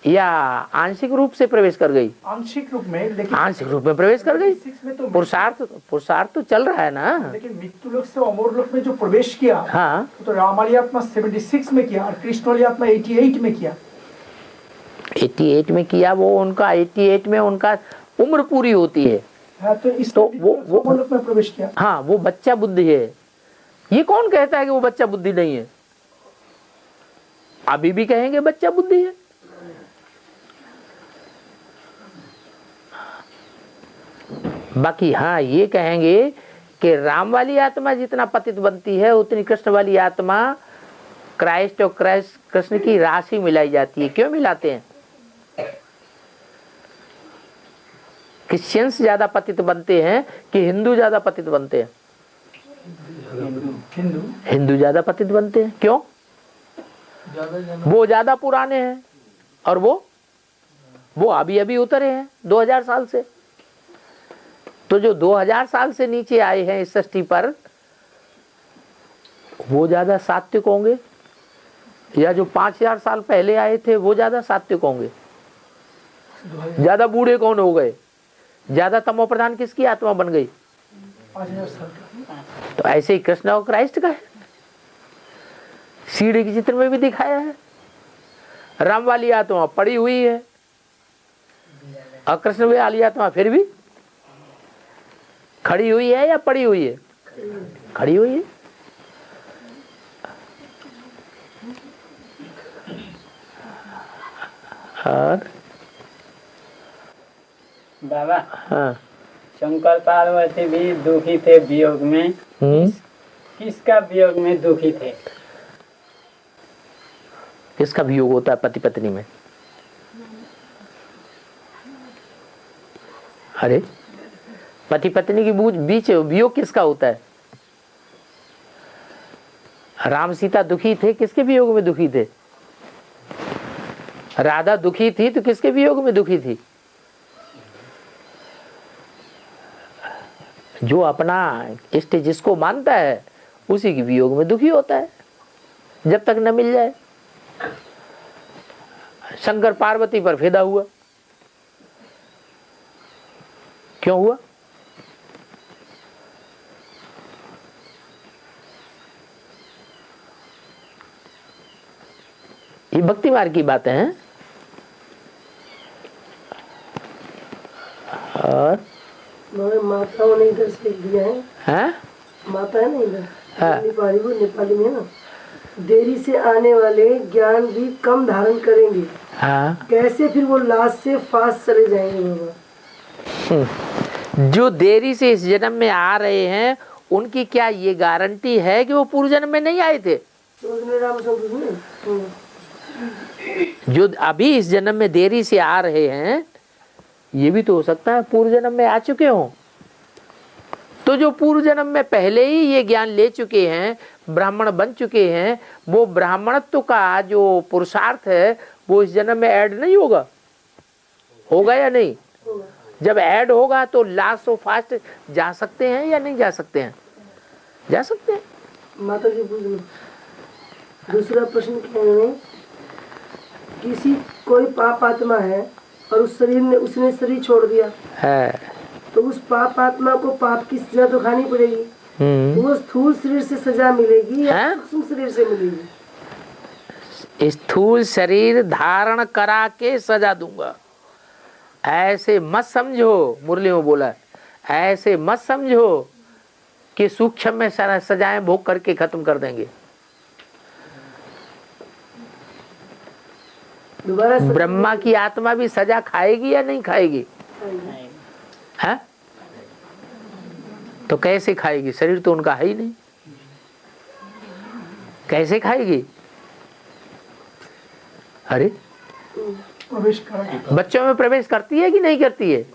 या आंशिक रूप से प्रवेश कर गई? आंशिक रूप में, लेकिन आंशिक रूप में प्रवेश कर गई। तो पुरुषार्थ तो चल रहा है ना। लेकिन मृत्यु लोक से अमर लोक में जो प्रवेश किया, हाँ, तो राम वाली आत्मा 76 में किया और कृष्ण वाली आत्मा 88 में किया। 88 में किया, वो उनका 88 में उनका उम्र पूरी होती है। हाँ, तो इस तो वो अमर लोक में प्रवेश किया। हाँ, वो बच्चा बुद्धि है। ये कौन कहता है कि वो बच्चा बुद्धि नहीं है? अभी भी कहेंगे बच्चा बुद्धि है। बाकी हाँ, ये कहेंगे कि राम वाली आत्मा जितना पतित बनती है उतनी कृष्ण वाली आत्मा क्राइस्ट और कृष्ण की राशि मिलाई जाती है। क्यों मिलाते हैं? क्रिश्चियंस ज्यादा पतित बनते हैं कि हिंदू ज्यादा पतित बनते हैं? हिंदू ज्यादा पतित बनते हैं। क्यों? वो ज्यादा पुराने हैं और वो अभी अभी उतरे हैं 2000 साल से। तो जो 2000 साल से नीचे आए हैं इस सृष्टि पर, वो ज्यादा सात्विक होंगे या जो 5000 साल पहले आए थे वो ज्यादा सात्विक होंगे? ज्यादा बूढ़े कौन हो गए? ज्यादा तमो प्रधान किसकी आत्मा बन गई? 5000 साल का। तो ऐसे ही कृष्ण और क्राइस्ट का है, सीढ़ी के चित्र में भी दिखाया है। राम वाली आत्मा पड़ी हुई है और कृष्ण वाली आत्मा फिर भी खड़ी हुई है या पड़ी हुई है? खड़ी हुई है। और बाबा, हाँ, शंकर पार्वती भी दुखी थे वियोग में। किसका वियोग में दुखी थे? किसका वियोग होता है पति पत्नी में? अरे पति पत्नी के बीच वियोग किसका होता है? राम सीता दुखी थे, किसके वियोग में दुखी थे? राधा दुखी थी तो किसके वियोग में दुखी थी? जो अपना इष्ट जिसको मानता है उसी के वियोग में दुखी होता है जब तक न मिल जाए। शंकर पार्वती पर फिदा हुआ, क्यों हुआ? ये भक्ति मार्ग की बातें हैं। और माताओं ने इधर से दिया है, हैं? माता है ना इधर, हाँ। नेपाली में है ना, देरी से आने वाले ज्ञान भी कम धारण करेंगे। हाँ। कैसे फिर वो लास्ट से फास्ट चले जाएंगे बाबा? जो देरी से इस जन्म में आ रहे हैं उनकी क्या ये गारंटी है कि वो पूर्व जन्म में नहीं आए थे? जो अभी इस जन्म में देरी से आ रहे हैं ये भी तो हो सकता है पूर्व जन्म में आ चुके हों। तो जो पूर्व जन्म में पहले ही ये ज्ञान ले चुके हैं, ब्राह्मण बन चुके हैं, वो ब्राह्मणत्व का जो पुरुषार्थ है वो इस जन्म में ऐड नहीं होगा? होगा या नहीं? जब ऐड होगा तो लास्ट ऑफ फास्ट जा सकते हैं या नहीं जा सकते हैं? जा सकते हैं। माता जी पूछ लो। दूसरा प्रश्न क्या है, किसी कोई पाप आत्मा है और उस शरीर ने उसने शरीर छोड़ दिया है, तो उस पाप आत्मा को पाप की सजा तो खानी पड़ेगी। तो वो स्थूल शरीर से सजा मिलेगी या सूक्ष्म शरीर से मिलेगी? स्थूल शरीर धारण करा के सजा दूंगा, ऐसे मत समझो। मुरली में बोला ऐसे मत समझो कि सूक्ष्म में सारा सजाएं भोग करके खत्म कर देंगे। ब्रह्मा की आत्मा भी सजा खाएगी या नहीं खाएगी? है? तो कैसे खाएगी? शरीर तो उनका है ही नहीं, कैसे खाएगी? अरे बच्चों में प्रवेश करती है कि नहीं करती है?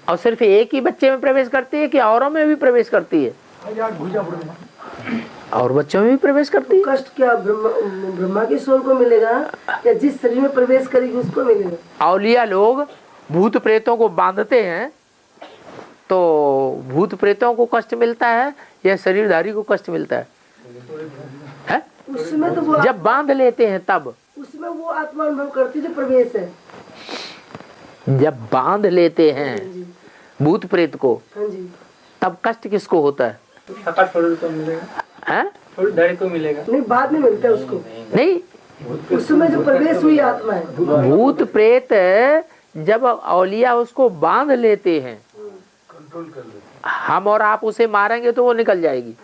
और सिर्फ एक ही बच्चे में प्रवेश करती है कि औरों में भी प्रवेश करती है? और बच्चों में भी प्रवेश करती है। कष्ट क्या ब्रह्मा की सोल को मिलेगा या जिस शरीर में प्रवेश करेगी उसको मिलेगा? औलिया लोग भूत प्रेतों को बांधते हैं तो भूत प्रेतों को कष्ट मिलता है या शरीरधारी को कष्ट मिलता है? उसमें तो वो जब बांध लेते हैं तब उसमें वो आत्मा अनुभव करती जो प्रवेश है। जब बांध लेते हैं भूत प्रेत को तब कष्ट किसको होता है? थोड़ी देर को मिलेगा, नहीं बाद में मिलता है उसको। नहीं, उसमें जो प्रवेश हुई आत्मा है। भूत प्रेत जब औलिया उसको बांध लेते हैं, हम और आप उसे मारेंगे तो वो निकल जाएगी,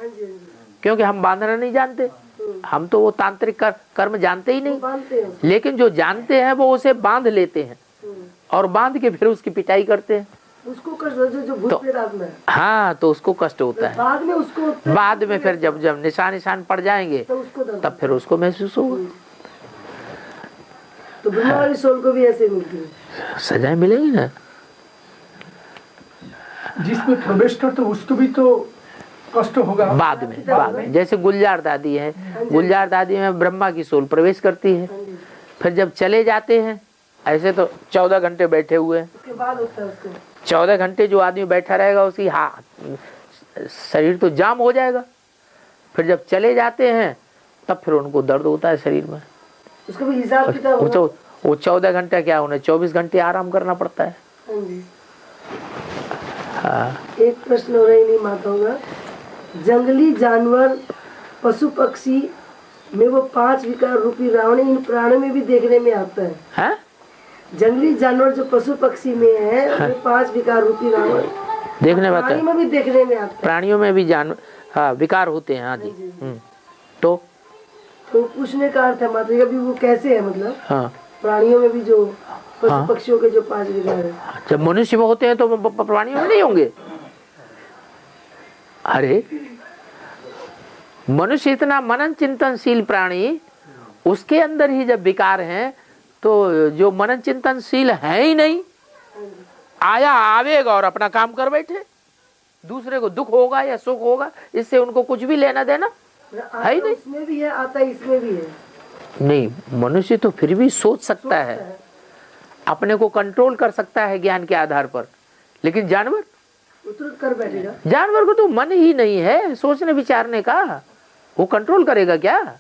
क्योंकि हम बांधना नहीं जानते। हम तो वो तांत्रिक कर्म जानते ही नहीं, लेकिन जो जानते हैं वो उसे बांध लेते हैं और बांध के फिर उसकी पिटाई करते हैं। उसको कष्ट जो भूत प्रेत आत्मा है। हाँ, तो उसको कष्ट होता है। बाद में फिर जब निशान पड़ जाएंगे तब फिर उसको महसूस होगा। तो ब्रह्मा वाली सोल को भी ऐसे मिलती है, सजाएं मिलेगी ना। जिसमें प्रवेश करते उसको भी तो कष्ट होगा बाद में। जैसे गुलजार दादी है, गुलजार दादी में ब्रह्मा की सोल प्रवेश करती है, फिर जब चले जाते हैं, ऐसे तो 14 घंटे बैठे हुए हैं, उसके बाद होता है उसको 14 घंटे जो आदमी बैठा रहेगा उसकी शरीर तो जाम हो जाएगा। फिर जब चले जाते हैं तब फिर उनको दर्द होता है शरीर में। उसका भी हिसाब किताब होगा। वो 14 घंटे क्या, उन्हें 24 घंटे आराम करना पड़ता है। हाँ जी। हाँ। एक प्रश्न हो रहा ही नहीं माता होगा, जंगली जानवर पशु पक्षी में वो 5 विकार रूपी रावण इन प्राणों में भी देखने में आता है। हाँ? जंगली जानवर जो पशु पक्षी में है वो 5 विकार रूपी रावण देखने में आता प्राणी है। में भी देखने में आता है। प्राणियों में भी हाँ विकार होते हैं। हाँ जी। तो पूछने का अर्थ है माता जी अभी वो कैसे है, मतलब हाँ प्राणियों में भी जो पशु हाँ। पक्षियों के जो 5 विकार है, जब मनुष्य में होते हैं तो प्राणियों में नहीं होंगे। अरे मनुष्य इतना मनन चिंतनशील प्राणी, उसके अंदर ही जब विकार हैं तो जो मनन चिंतनशील है ही नहीं, आया आवेगा और अपना काम कर बैठे, दूसरे को दुख होगा या सुख होगा इससे उनको कुछ भी लेना देना है ही नहीं। इसमें भी है, आता इसमें भी है। नहीं, मनुष्य तो फिर भी सोच सकता है, अपने को कंट्रोल कर सकता है ज्ञान के आधार पर, लेकिन जानवर तुरंत कर बैठेगा। जानवर को तो मन ही नहीं है सोचने विचारने का, वो कंट्रोल करेगा क्या?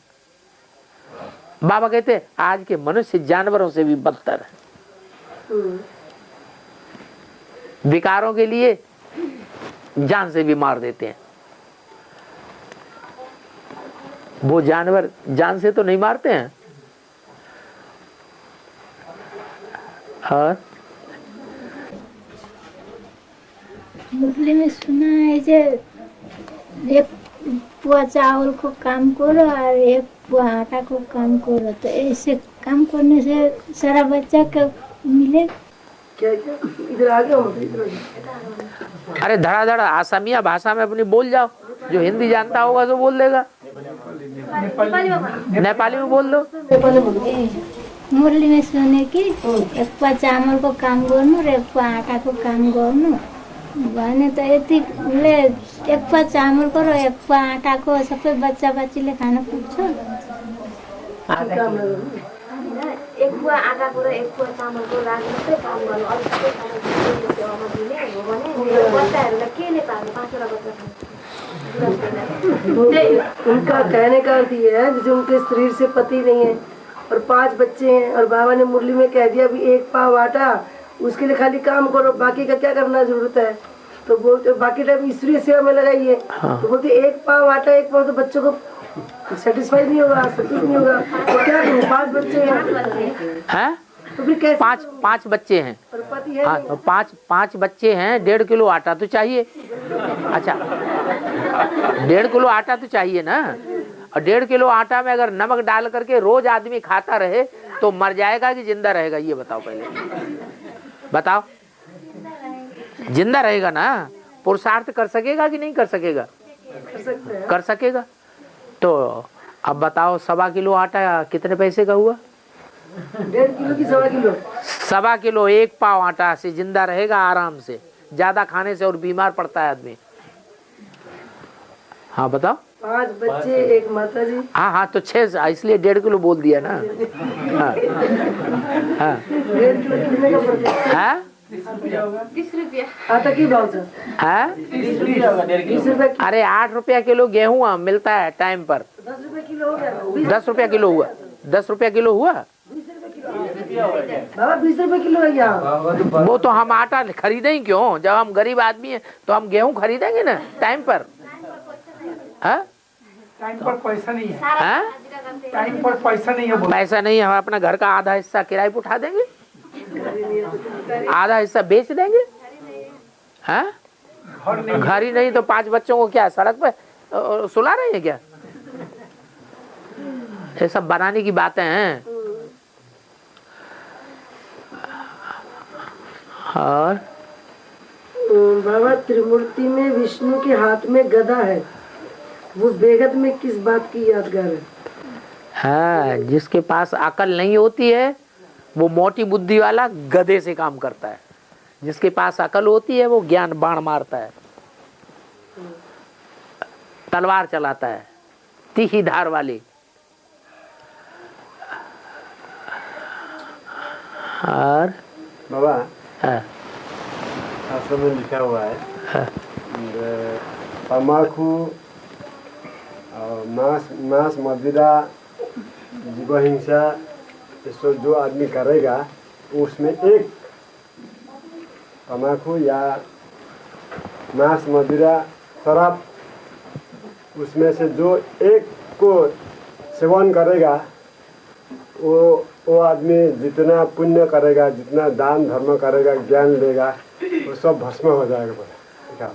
बाबा कहते हैं आज के मनुष्य जानवरों से भी बदतर है। विकारों के लिए जान से भी मार देते हैं। वो जानवर जान से तो नहीं मारते हैं। और मुरली में सुना है जे एक पुआ चावल को काम करो और एक पुआ आटा को काम करो, तो ऐसे काम करने से सारा बच्चा का मिले। क्या क्या इधर आ गया, इधर अरे धड़ाधड़ आसामिया भाषा में अपनी बोल जाओ, जो हिंदी जानता होगा तो बोल देगा, नेपाली में बोल दो। मुरली में सुने कि एक पुआ चावल को काम गर्नु र एक पुआ आटा को काम गर्नु भने त यति ले एक पुआ चावल को र एक पुआ आटा को सबै बच्चा बच्चीले खान पुग्छ। एक पुवा आटाको र एक पुवा चामलको लागि मात्रै काम गर्नु, अरू सबै खाना सेवामा दिने हो भने बच्चाहरूलाई केले पाल्ने, 5 वटा बच्चा। उनका कहने का अर्थ ये है जैसे उनके शरीर से पति नहीं है और 5 बच्चे हैं और बाबा ने मुरली में कह दिया भी एक पाव आटा, उसके लिए खाली काम करो, बाकी का क्या करना जरूरत है। तो बोलते बाकी टाइम ईश्वरीय सेवा में लगाइए। तो बोलते एक पाव आटा एक पाव, तो बच्चों को सेटिस्फाइड नहीं होगा, संतुष्ट नहीं होगा, तो क्या करूं? 5 बच्चे हैं तो फिर कैसे? 5 बच्चे हैं, और पति है हाँ, 5 बच्चे हैं, 1.5 किलो आटा तो चाहिए। अच्छा 1.5 किलो आटा तो चाहिए ना, और 1.5 किलो आटा में अगर नमक डाल करके रोज आदमी खाता रहे तो मर जाएगा कि जिंदा रहेगा? ये बताओ, पहले बताओ। जिंदा रहेगा ना, पुरुषार्थ कर सकेगा कि नहीं कर सकेगा? कर सकेगा। तो अब बताओ 1.25 किलो आटा कितने पैसे का हुआ? 1.5 किलो की 1.25 किलो। 1.25 किलो, 1 पाव आटा से जिंदा रहेगा आराम से, ज्यादा खाने से और बीमार पड़ता है आदमी। हाँ बताओ। 5 बच्चे एक माता जी। हाँ तो 6, इसलिए 1.5 किलो बोल दिया ना। हाँ 1.5 किलो कितने का पड़ता है? हाँ 30 रुपया आटा की भाव से? हाँ 20 रुपए। अरे 8 रुपया किलो गेहूँ मिलता है टाइम पर। 10 रुपए किलो हो गया। 10 रुपया किलो हुआ। 10 रुपया किलो हुआ। बाबा 20 रुपए किलो है यहाँ। वो तो हम आटा खरीदें ही क्यों? जब हम गरीब आदमी हैं तो हम गेहूँ खरीदेंगे ना टाइम पर। हाँ टाइम पर पैसा नहीं है, हाँ टाइम पर पैसा नहीं है। पैसा नहीं है, हम अपना घर का आधा हिस्सा किराए पर उठा देंगे, आधा हिस्सा बेच देंगे। हाँ घर ही नहीं तो 5 बच्चों को क्या सड़क पे सुला रहे हैं क्या? ये सब बनाने की बातें हैं। और बाबा त्रिमूर्ति में विष्णु के हाथ में गदा है, वो बेगत में किस बात की यादगार है? हाँ, जिसके पास अकल नहीं होती है वो मोटी बुद्धि वाला गधे से काम करता है, जिसके पास अकल होती है वो ज्ञान बाण मारता है, तलवार चलाता है, तीखी धार वाली। और बाबा हाँ, शास्त्र में लिखा हुआ है हाँ, तम्बाकू और मांस मदिरा जीव हिंसा इसको जो आदमी करेगा उसमें एक तम्बाकू या मांस मदिरा शराब उसमें से जो एक को सेवन करेगा वो आदमी जितना पुण्य करेगा, जितना दान धर्म करेगा, ज्ञान लेगा, वो सब भस्म हो जाएगा। बोला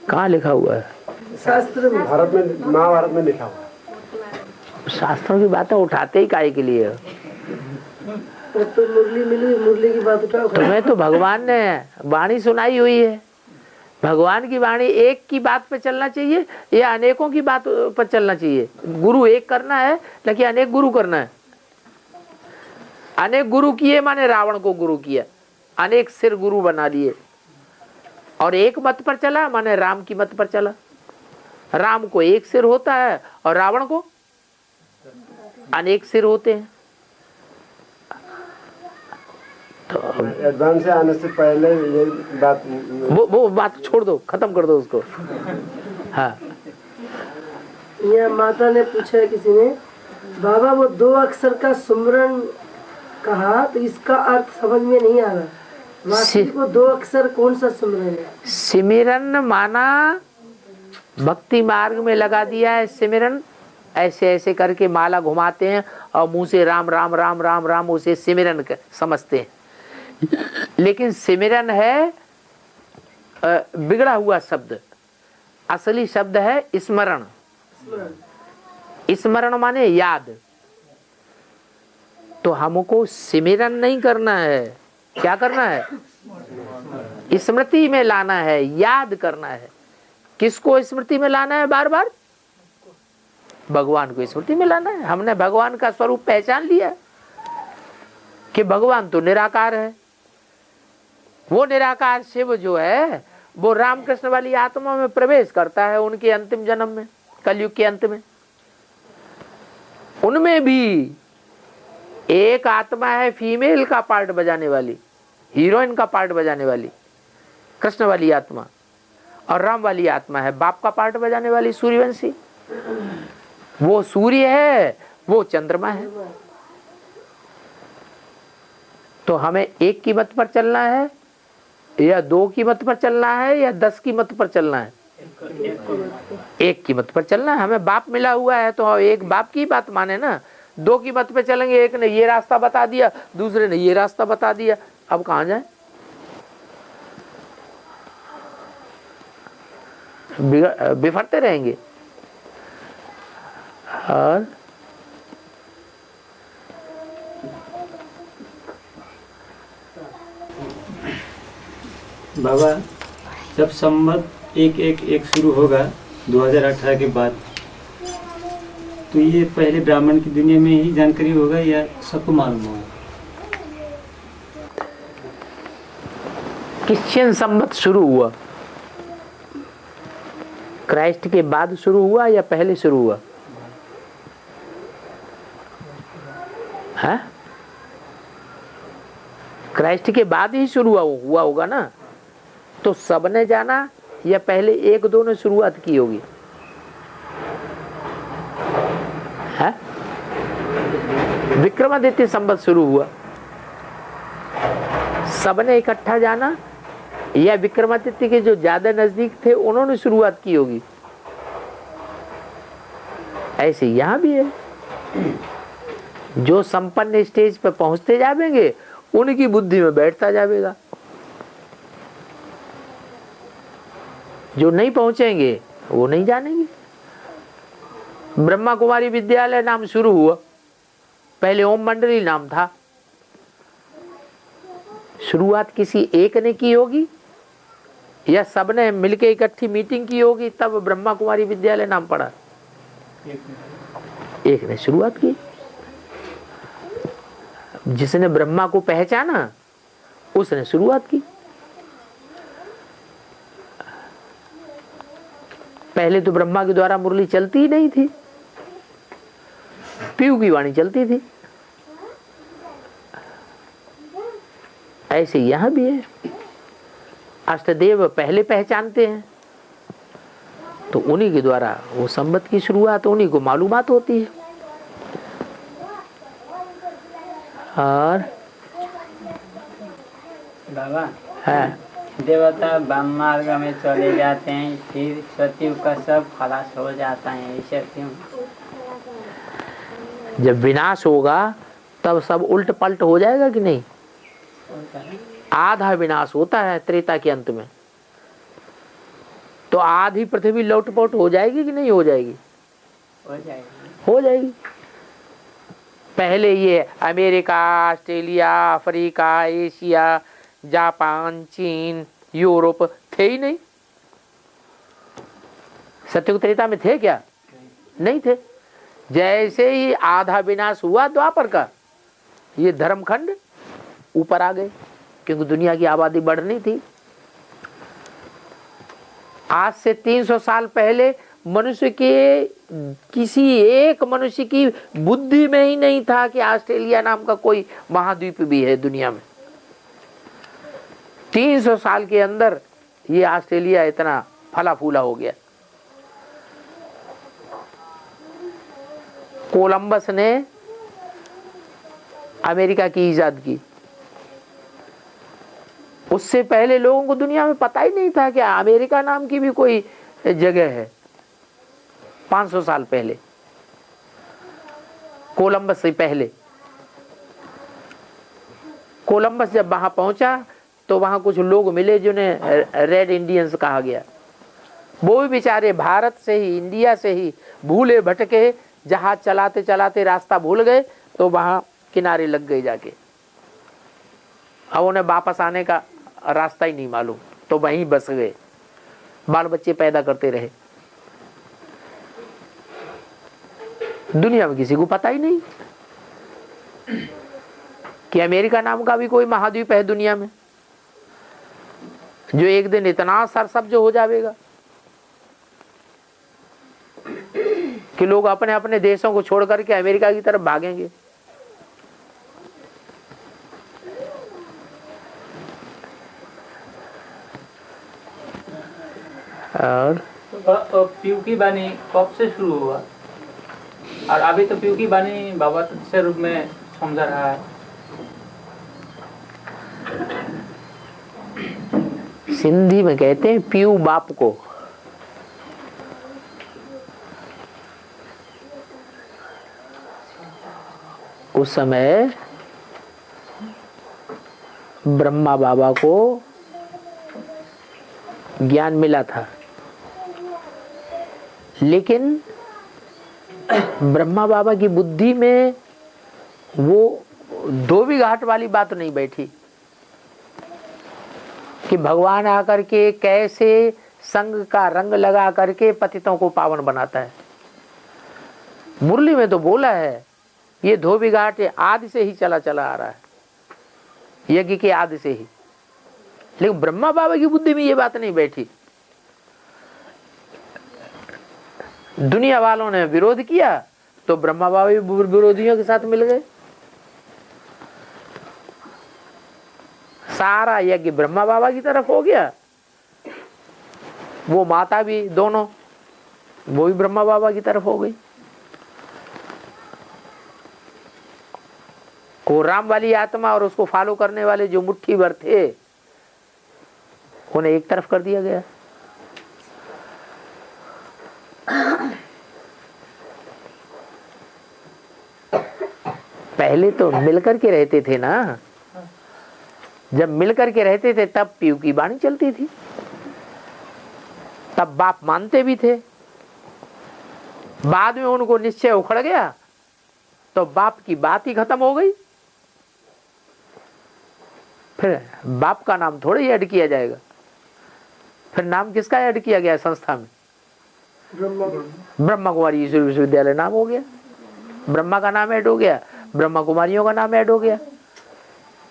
कहाँ लिखा हुआ है? शास्त्र में, भारत में, महाभारत में लिखा हुआ है। शास्त्रों की बातें उठाते ही काहे के लिए? तो मुरली मिली, मुरली की बात उठाओ। तुम्हें तो भगवान ने वाणी सुनाई हुई है। भगवान की वाणी एक की बात पे चलना चाहिए या अनेकों की बात पर चलना चाहिए? गुरु एक करना है लेकिन अनेक गुरु करना है। अनेक गुरु किए माने रावण को गुरु किया, अनेक सिर गुरु बना लिए। और एक मत पर चला माने राम की मत पर चला। राम को एक सिर होता है और रावण को अनेक सिर होते हैं। तो एडवांस से आने से पहले ये बात वो बात छोड़ दो, खत्म कर दो उसको। हाँ, यहाँ माता ने पूछा है किसी ने, बाबा वो 2 अक्षर का सुमरन कहा तो इसका अर्थ समझ में नहीं आ रहा। वास्तविक वो 2 अक्षर कौन सा सुमरन है? सिमरन माना भक्ति मार्ग में लगा दिया है। सिमरन ऐसे ऐसे करके माला घुमाते हैं और मुंह से राम राम राम राम राम उसे सिमरन समझते हैं। लेकिन सिमरन है बिगड़ा हुआ शब्द। असली शब्द है स्मरण। स्मरण माने याद। तो हमको सिमरन नहीं करना है, क्या करना है? स्मृति में लाना है, याद करना है। किसको स्मृति में लाना है? बार बार भगवान को स्मृति में लाना है। हमने भगवान का स्वरूप पहचान लिया कि भगवान तो निराकार है। वो निराकार शिव जो है वो रामकृष्ण वाली आत्मा में प्रवेश करता है उनके अंतिम जन्म में, कलयुग के अंत में। उनमें भी एक आत्मा है फीमेल का पार्ट बजाने वाली, हीरोइन का पार्ट बजाने वाली, कृष्ण वाली आत्मा। और राम वाली आत्मा है बाप का पार्ट बजाने वाली, सूर्यवंशी। वो सूर्य है, वो चंद्रमा है। तो हमें एक की मत पर चलना है या 2 की मत पर चलना है या 10 की मत पर चलना है? एक की मत पर चलना है। हमें बाप मिला हुआ है तो एक बाप की बात माने ना। 2 की मत पे चलेंगे, एक ने ये रास्ता बता दिया, दूसरे ने ये रास्ता बता दिया, अब कहाँ जाए? बिफरते रहेंगे। और बाबा जब संवत 111 शुरू होगा 2018 के बाद, तो ये पहले ब्राह्मण की दुनिया में ही जानकारी होगा या सबको मालूम होगा? क्रिश्चियन संवत शुरू हुआ क्राइस्ट के बाद शुरू हुआ या पहले शुरू हुआ? है क्राइस्ट के बाद ही शुरू हुआ होगा ना। तो सबने जाना या पहले 1-2 ने शुरुआत की होगी? है विक्रमादित्य संवत शुरू हुआ, सबने इकट्ठा जाना या विक्रमादित्य के जो ज्यादा नजदीक थे उन्होंने शुरुआत की होगी? ऐसे यहां भी है। जो संपन्न स्टेज पे पहुंचते जाएंगे उनकी बुद्धि में बैठता जाएगा, जो नहीं पहुंचेंगे वो नहीं जानेंगे। ब्रह्मा कुमारी विद्यालय नाम शुरू हुआ, पहले ओम मंडली नाम था। शुरुआत किसी एक ने की होगी या सबने मिलके इकट्ठी मीटिंग की होगी तब ब्रह्मा कुमारी विद्यालय नाम पड़ा? एक ने शुरुआत की। जिसने ब्रह्मा को पहचाना उसने शुरुआत की। पहले तो ब्रह्मा के द्वारा मुरली चलती ही नहीं थी, पीयू की वाणी चलती थी। ऐसे यहां भी है। अष्टदेव पहले पहचानते हैं तो उन्हीं के द्वारा वो संवत की शुरुआत उन्हीं को मालूमात होती है। और बाबा है देवता वाम मार्ग में चले जाते हैं, फिर सतयुग का सब खलास हो जाता है, ऐसा क्यों? जब विनाश होगा तब सब उल्ट पलट हो जाएगा कि नहीं? आधा विनाश होता है त्रेता के अंत में, तो आधी पृथ्वी लौटपोट हो जाएगी कि नहीं हो जाएगी? हो जाएगी। हो जाएगी। पहले ये America, Australia, Africa, Asia, Japan, चीन, यूरोप थे ही नहीं। सतयुग त्रेता में थे क्या? नहीं थे। जैसे ही आधा विनाश हुआ द्वापर का, ये धर्मखंड ऊपर आ गए, क्योंकि दुनिया की आबादी बढ़नी थी। आज से 300 साल पहले मनुष्य के किसी एक मनुष्य की बुद्धि में ही नहीं था कि ऑस्ट्रेलिया नाम का कोई महाद्वीप भी है दुनिया में। 300 साल के अंदर ये ऑस्ट्रेलिया इतना फला फूला हो गया। कोलंबस ने अमेरिका की इजाद की, उससे पहले लोगों को दुनिया में पता ही नहीं था कि अमेरिका नाम की भी कोई जगह है। 500 साल पहले, कोलंबस से पहले। कोलंबस जब वहां पहुंचा तो वहां कुछ लोग मिले जिन्हें रेड इंडियंस कहा गया। वो भी बेचारे भारत से ही, इंडिया से ही भूले भटके, जहाज चलाते चलाते रास्ता भूल गए तो वहां किनारे लग गए जाके। अब उन्हें वापस आने का रास्ता ही नहीं मालूम, तो वहीं बस गए, बाल बच्चे पैदा करते रहे। दुनिया में किसी को पता ही नहीं कि अमेरिका नाम का भी कोई महाद्वीप है दुनिया में, जो एक दिन इतना सरसब्ज हो जाएगा कि लोग अपने अपने देशों को छोड़ करके अमेरिका की तरफ भागेंगे। और पीयू की वाणी कब से शुरू हुआ? और अभी तो पीयू की वाणी बाबा से रूप में समझा रहा है। सिंधी में कहते हैं पीयू बाप को। उस समय ब्रह्मा बाबा को ज्ञान मिला था, लेकिन ब्रह्मा बाबा की बुद्धि में वो धोबी घाट वाली बात नहीं बैठी कि भगवान आकर के कैसे संग का रंग लगा करके पतितों को पावन बनाता है। मुरली में तो बोला है ये धोबी घाट आदि से ही चला आ रहा है, यज्ञ के आदि से ही, लेकिन ब्रह्मा बाबा की बुद्धि में ये बात नहीं बैठी। दुनिया वालों ने विरोध किया तो ब्रह्मा बाबा भी विरोधियों के साथ मिल गए। सारा यज्ञ ब्रह्मा बाबा की तरफ हो गया, वो माता भी दोनों वो भी ब्रह्मा बाबा की तरफ हो गई। वो राम वाली आत्मा और उसको फॉलो करने वाले जो मुट्ठी भर थे उन्हें एक तरफ कर दिया गया। पहले तो मिलकर के रहते थे ना, जब मिलकर के रहते थे तब पीयू की वाणी चलती थी, तब बाप मानते भी थे। बाद में उनको निश्चय उखड़ गया तो बाप की बात ही खत्म हो गई। फिर बाप का नाम थोड़ा ही ऐड किया जाएगा, फिर नाम किसका ऐड किया गया संस्था में? ब्रह्मा कुमारी ईश्वर विश्वविद्यालय नाम हो गया, ब्रह्मा का नाम ऐड हो गया, ब्रह्मा कुमारियों का नाम ऐड हो गया,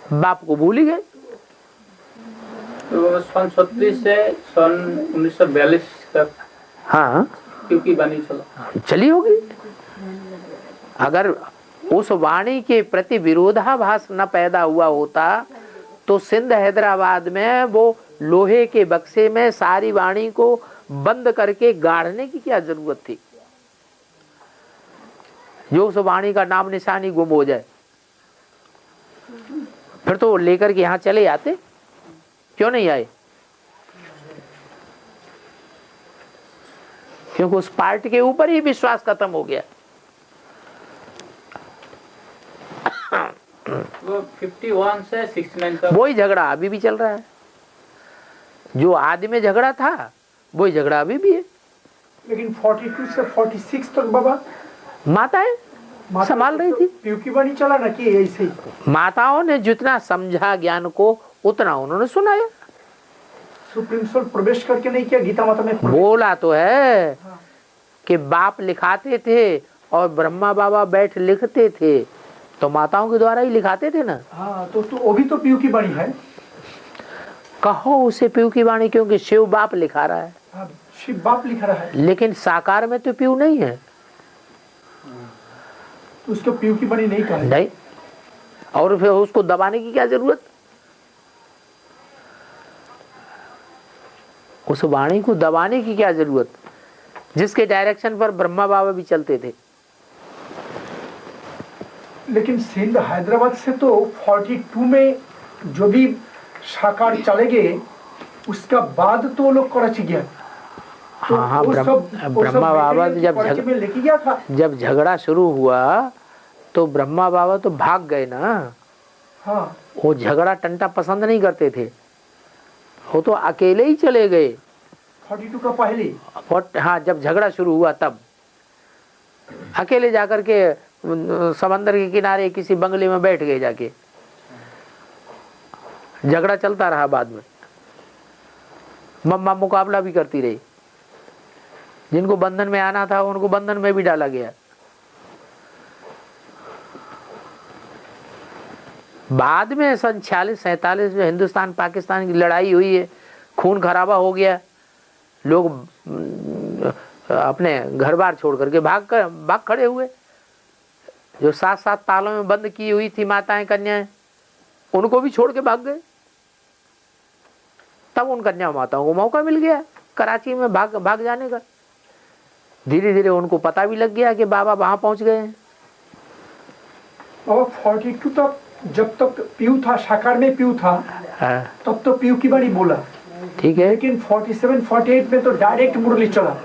बाप को भूल ही गए। तो सन 36 से सन 1942 तक हाँ क्योंकि वाणी चली होगी। अगर उस वाणी के प्रति विरोधाभास न पैदा हुआ होता तो सिंध हैदराबाद में वो लोहे के बक्से में सारी वाणी को बंद करके गाड़ने की क्या जरूरत थी? जो उस वाणी का नाम निशानी गुम हो जाए फिर तो लेकर के यहां चले आते, क्यों नहीं आए? क्योंकि उस पार्ट के ऊपर ही विश्वास खत्म हो गया। वो 51 से 69 तक वही झगड़ा अभी भी चल रहा है। जो आदि में झगड़ा था वही झगड़ा अभी भी है। लेकिन 42 से 46 तक बाबा माताएं संभाल रही थी। पीयू की वाणी चला ना कि ऐसे ही माताओं ने जितना समझा ज्ञान को उतना उन्होंने सुनाया। सुप्रीम कोर्ट प्रवेश करके नहीं किया, गीता माता में बोला तो है कि बाप लिखाते थे और ब्रह्मा बाबा बैठ लिखते थे, तो माताओं के द्वारा ही लिखाते थे ना। हाँ, तो वो भी तो पीयू की वाणी है। कहो उसे पीयू की वाणी, क्योंकि शिव बाप लिखा रहा है। हाँ, शिव बाप लिख रहा है, लेकिन साकार में तो पीयू नहीं है। तो उसको पीयू की वाणी नहीं कहा नहीं, और फिर उसको दबाने की क्या जरूरत? उस वाणी को दबाने की क्या जरूरत, जिसके डायरेक्शन पर ब्रह्मा बाबा भी चलते थे। लेकिन सिंध हैदराबाद से तो 42 में जो भी साकार चले गए उसका बाद तो लोग कराची गया। तो हाँ, वो सब ब्रह्मा बाबा लेके गया था। जब झगड़ा शुरू हुआ तो ब्रह्मा बाबा तो भाग गए ना। हाँ, वो झगड़ा टंटा पसंद नहीं करते थे, वो तो अकेले ही चले गए 42 का पहले। हाँ, जब झगड़ा शुरू हुआ तब अकेले जाकर के समंदर के किनारे किसी बंगले में बैठ गए जाके। झगड़ा चलता रहा, बाद में मम्मा मुकाबला भी करती रही। जिनको बंधन में आना था उनको बंधन में भी डाला गया। बाद में सन 46-47 में हिंदुस्तान पाकिस्तान की लड़ाई हुई है, खून खराबा हो गया, लोग अपने घर बार छोड़ करके भाग खड़े हुए। जो 7-7 तालों में बंद की हुई थी माताएं कन्याएं, उनको भी छोड़ के भाग गए। तब उन कन्या माताओं को मौका मिल गया कराची में भाग जाने का। धीरे धीरे उनको पता भी लग गया कि बाबा वहां पहुंच गए हैं। और 42 तक जब तक पीयू था, साकार में पीयू था, तब तो पीयू की वाणी बोला, ठीक है। लेकिन 47-48 में तो डायरेक्ट मुरली चला।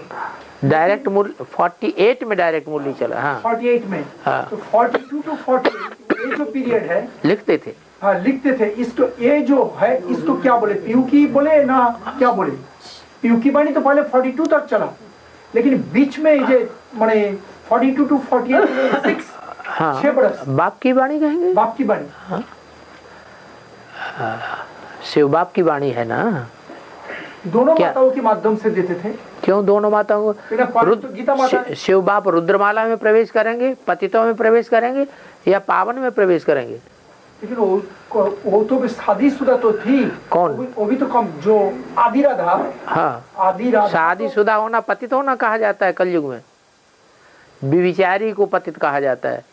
डायरेक्ट मुरली 48 में डायरेक्ट मुरली चला। हाँ, 48 में। हाँ। तो 42 to 48 ये जो पीरियड है लिखते थे। हाँ, लिखते थे। इसको ये जो है इसको क्या बोले, पीयू की बोले ना क्या बोले? पीयू की वाणी तो पहले 42 तक चला, लेकिन बीच में ये माने 42 to 48 हाँ, 6 बरस बाप की वाणी कहेंगे। बाप की वाणी। हाँ, शिव बाप की वाणी है ना। दोनों माताओं के माध्यम से देते थे। क्यों दोनों माताओं को? गीता माता शिव बाप रुद्रमाला में प्रवेश करेंगे, पतितों में प्रवेश करेंगे या पावन में प्रवेश करेंगे? लेकिन वो तो भी शादीशुदा तो थी। कौन? वो भी तो कम, जो आदि राधा। हाँ, आदि राधा शादीशुदा होना पतित होना कहा जाता है कलयुग में। विचारी को पतित कहा जाता है।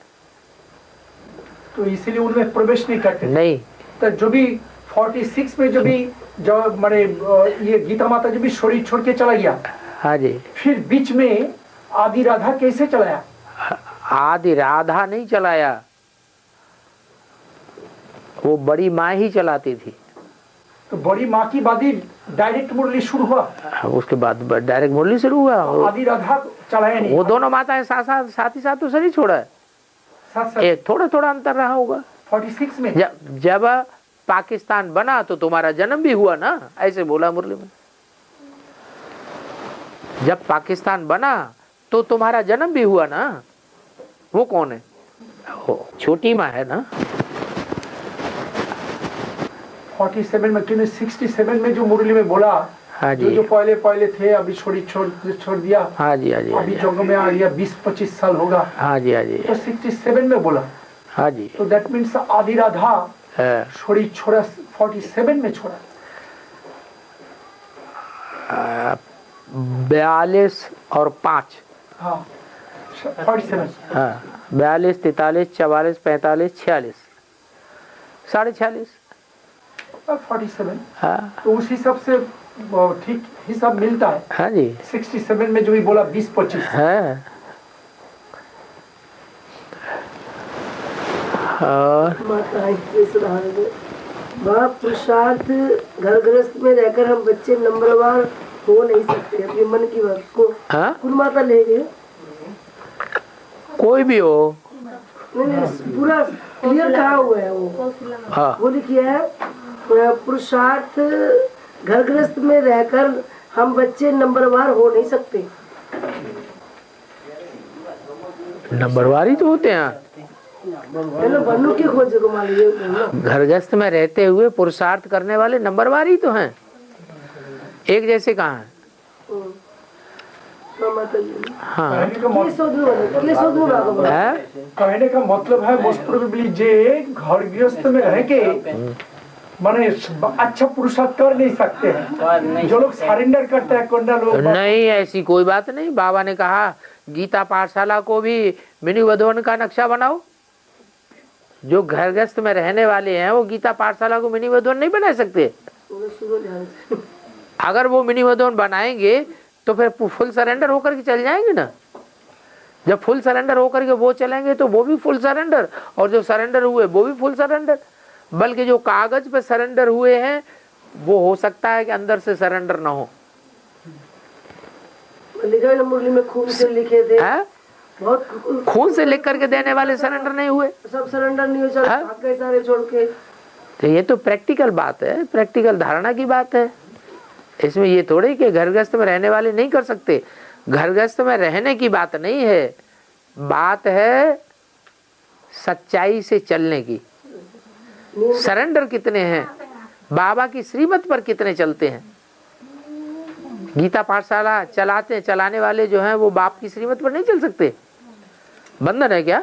तो इसीलिए उनमें प्रवेश नहीं करते। नहीं, तो जो भी 46 में जो माने ये गीता माता जो भी शरीर छोड़ के चला गया। हाँ जी। फिर बीच में आदि राधा कैसे चलाया? आदि राधा नहीं चलाया, वो बड़ी माँ ही चलाती थी। तो बड़ी माँ की बाद ही डायरेक्ट मुरली शुरू हुआ। उसके बाद डायरेक्ट मुरली शुरू हुआ। आदि राधा चलाया नहीं। वो दोनों माताएं साथ ही साथ तो सही छोड़ा है। थोड़ा अंतर रहा होगा 46 में। जब पाकिस्तान बना तो तुम्हारा जन्म भी हुआ ना, ऐसे बोला मुरली में। जब पाकिस्तान बना तो तुम्हारा जन्म भी हुआ ना। वो कौन है? छोटी माँ है ना। 47 में, 67 में जो मुरली में बोला। हाँ जी। जो पहले थे अभी छोड़ दिया। हाँ जी, हाँ जी। अभी जंग में आ गया, 20-25 साल होगा। हाँ जी, हाँ जी। तो 67 में बोला। हाँ जी। तो दैट मीन्स आदि राधा छोड़ा 47 में छोड़ा। 42 और 5। हाँ, 47। हाँ, 42, 43, 44, 45, 46, 46.5। 47। हाँ। तो उस हिसाब से वो ठीक हिसाब मिलता है। हाँ जी 67 में जो भी बोला 20-25 है। और माता के सुधार दे। बाप पुरुषार्थ घर गृहस्थ में रहकर हम बच्चे नंबरवार हो नहीं सकते। अपने मन की बात को हाँ कुल माता ले गए। कोई भी हो, नहीं पूरा क्लियर कहा हुआ है वो। हाँ वो लिखिए है पुरुषार्थ घर गृहस्थ में रहकर हम बच्चे नंबरवार हो नहीं सकते। नंबरवारी तो होते हैं। बनू की खोज को मान लीजिए घरगस्त में रहते हुए पुरुषार्थ करने वाले नंबरवारी तो हैं, एक जैसे कहाँ हैं। हाँ कहने का मतलब है मोस्ट प्रोबेबली जे घर गृहस्थ में रह के माने अच्छा पुरुषार्थ कर नहीं सकते हैं। जो लोग सरेंडर करते हैं कोंडा लोग नहीं, ऐसी कोई बात नहीं। बाबा ने कहा गीता पाठशाला को भी मिनी वधवन का नक्शा बनाओ। जो घरगस्त में रहने वाले हैं वो गीता पाठशाला को मिनी वधवन नहीं बना सकते। अगर वो मिनी वधवन बनाएंगे तो फिर फुल सरेंडर होकर के चल जाएंगे ना। जब फुल सरेंडर होकर के वो चलेंगे तो वो भी फुल सरेंडर, और जो सरेंडर हुए वो भी फुल सरेंडर। बल्कि जो कागज पे सरेंडर हुए हैं वो हो सकता है कि अंदर से सरेंडर ना हो। लिखा है मुरली में खून से लिखे थे। बहुत खून से लिख करके देने वाले सरेंडर नहीं हुए। सब सरेंडर नहीं हो चल सारे छोड़ के। तो ये तो प्रैक्टिकल बात है, प्रैक्टिकल धारणा की बात है। इसमें ये थोड़ी कि घरगृहस्थ में रहने वाले नहीं कर सकते। घरगृहस्थ में रहने की बात नहीं है, बात है सच्चाई से चलने की। सरेंडर कितने हैं, बाबा की श्रीमत पर कितने चलते हैं। गीता पाठशाला चलाने वाले जो हैं वो बाप की श्रीमत पर नहीं चल सकते। बंधन है क्या?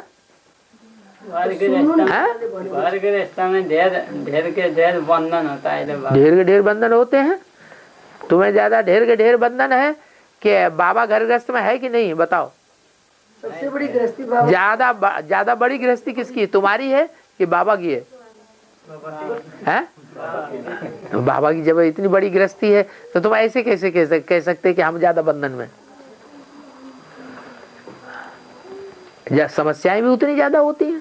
ढेर के ढेर बंधन होता है। ढेर के ढेर बंधन होते हैं। तुम्हें ज्यादा ढेर के ढेर बंधन है कि बाबा घरगृहस्थ में है कि नहीं, बताओ। सबसे बड़ी गृहस्थी बाबा। ज्यादा बड़ी गृहस्थी किसकी है, तुम्हारी है कि बाबा की है? तो बाबा की जब इतनी बड़ी गृहस्थी है तो तुम ऐसे कैसे कह सकते कि हम ज्यादा बंधन में? समस्याएं भी उतनी ज्यादा होती हैं।